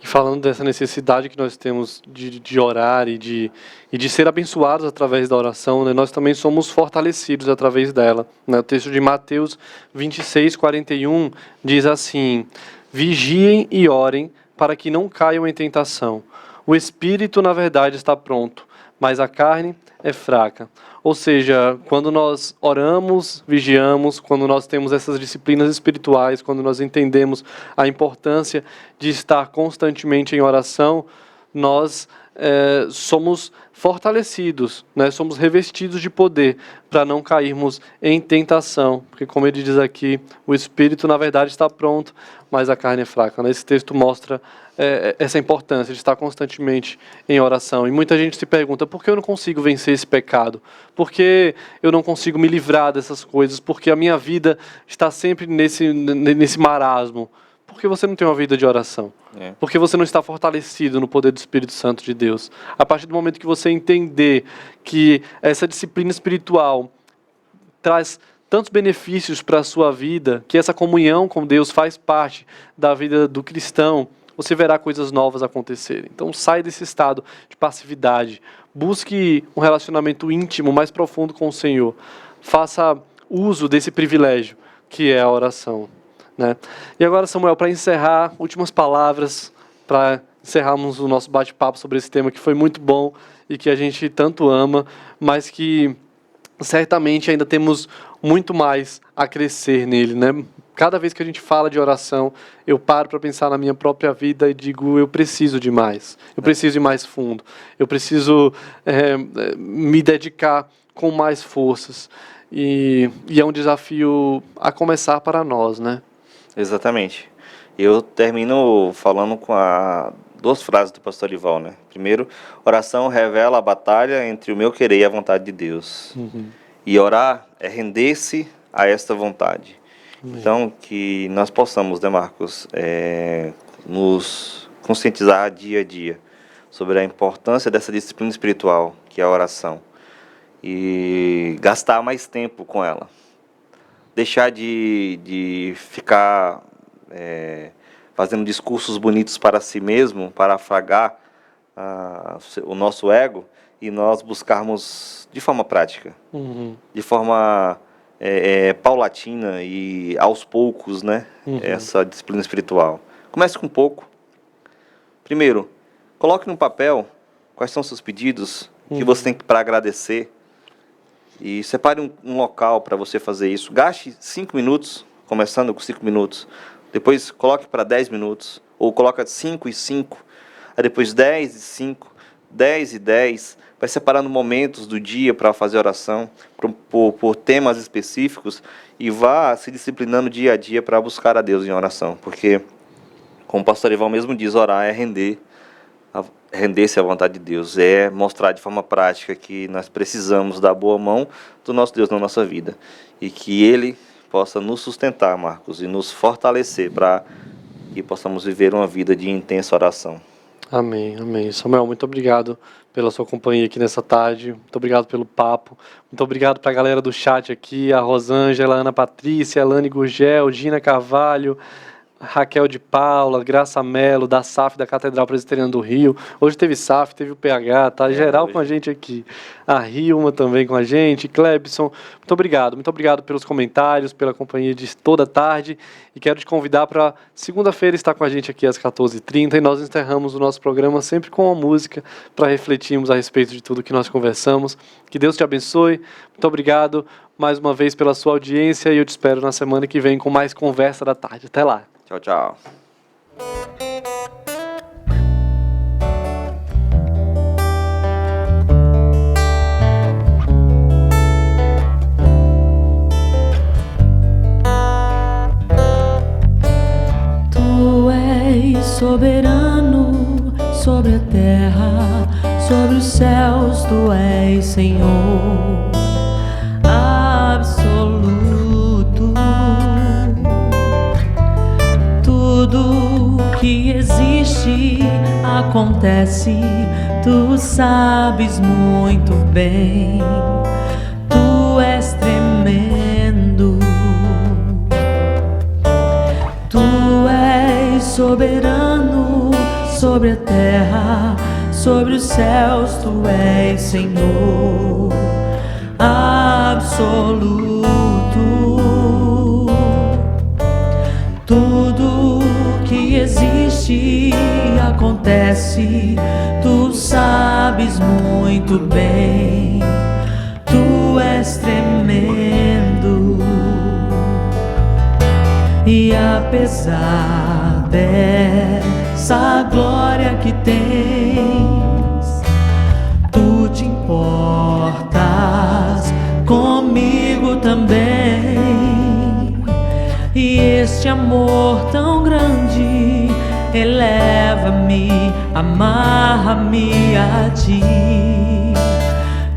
E falando dessa necessidade que nós temos de orar e de ser abençoados através da oração, né, nós também somos fortalecidos através dela. Né? O texto de Mateus 26:41 diz assim: vigiem e orem para que não caiam em tentação. O espírito, na verdade, está pronto, mas a carne é fraca. Ou seja, quando nós oramos, vigiamos, quando nós temos essas disciplinas espirituais, quando nós entendemos a importância de estar constantemente em oração, nós somos fortalecidos, né? Somos revestidos de poder para não cairmos em tentação, porque como ele diz aqui, o espírito na verdade está pronto, mas a carne é fraca, né? Esse texto mostra essa importância de estar constantemente em oração. E muita gente se pergunta, por que eu não consigo vencer esse pecado? Por que eu não consigo me livrar dessas coisas? Porque a minha vida está sempre nesse marasmo. Porque você não tem uma vida de oração. Porque você não está fortalecido no poder do Espírito Santo de Deus. A partir do momento que você entender que essa disciplina espiritual traz tantos benefícios para a sua vida, que essa comunhão com Deus faz parte da vida do cristão, você verá coisas novas acontecerem. Então sai desse estado de passividade. Busque um relacionamento íntimo, mais profundo com o Senhor. Faça uso desse privilégio que é a oração. Né? E agora, Samuel, para encerrar, últimas palavras, para encerrarmos o nosso bate-papo sobre esse tema que foi muito bom e que a gente tanto ama, mas que certamente ainda temos muito mais a crescer nele, né? Cada vez que a gente fala de oração, eu paro para pensar na minha própria vida e digo, eu preciso de mais, eu preciso ir mais fundo, eu preciso me dedicar com mais forças. E é um desafio a começar para nós, né? Exatamente. Eu termino falando com duas frases do pastor Ival, né? Primeiro, oração revela a batalha entre o meu querer e a vontade de Deus. E orar é render-se a esta vontade. Então, que nós possamos, né, Marcos, nos conscientizar dia a dia sobre a importância dessa disciplina espiritual, que é a oração, e gastar mais tempo com ela. Deixar de ficar fazendo discursos bonitos para si mesmo, para afagar o nosso ego, e nós buscarmos de forma prática, de forma paulatina e aos poucos, né, essa disciplina espiritual. Comece com pouco. Primeiro, coloque no papel quais são os seus pedidos que você tem para agradecer. E separe um local para você fazer isso. Gaste 5 minutos, começando com 5 minutos. Depois coloque para 10 minutos. Ou coloca 5 e 5. Aí depois 10 e 5. 10 e 10. Vai separando momentos do dia para fazer oração. Por temas específicos. E vá se disciplinando dia a dia para buscar a Deus em oração. Porque, como o pastor Ival mesmo diz, orar é render-se à vontade de Deus, é mostrar de forma prática que nós precisamos da boa mão do nosso Deus na nossa vida e que Ele possa nos sustentar, Marcos, e nos fortalecer para que possamos viver uma vida de intensa oração. Amém, amém. Samuel, muito obrigado pela sua companhia aqui nessa tarde, muito obrigado pelo papo, muito obrigado para a galera do chat aqui, a Rosângela, a Ana Patrícia, a Lani Gurgel, Gina Carvalho, Raquel de Paula, Graça Melo, da SAF, da Catedral Presbiteriana do Rio. Hoje teve SAF, teve o PH, tá geral com a gente aqui. A Rilma também com a gente, Clebson. Muito obrigado pelos comentários, pela companhia de toda a tarde. E quero te convidar para segunda-feira estar com a gente aqui às 14h30 e nós encerramos o nosso programa sempre com uma música para refletirmos a respeito de tudo que nós conversamos. Que Deus te abençoe. Muito obrigado mais uma vez pela sua audiência e eu te espero na semana que vem com mais Conversa da Tarde. Até lá. Tchau, tchau. Tu és soberano sobre a terra, sobre os céus, tu és Senhor absoluto. Tudo que existe acontece, tu sabes muito bem, tu és tremendo, tu és soberano sobre a terra, sobre os céus, tu és Senhor absoluto. Tudo que existe acontece, tu sabes muito bem, tu apesar dessa glória que tens, tu te importas comigo também. E este amor tão grande eleva-me, amarra-me a ti.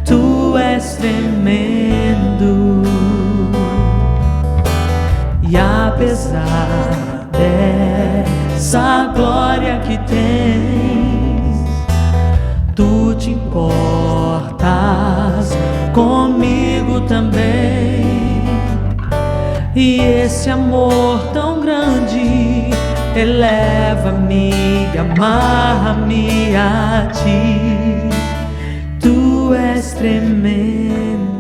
Tu és tremendo. E apesar dessa glória que tens, tu te importas comigo também. E esse amor tão grande eleva-me, amarra-me a ti. Tu és tremendo.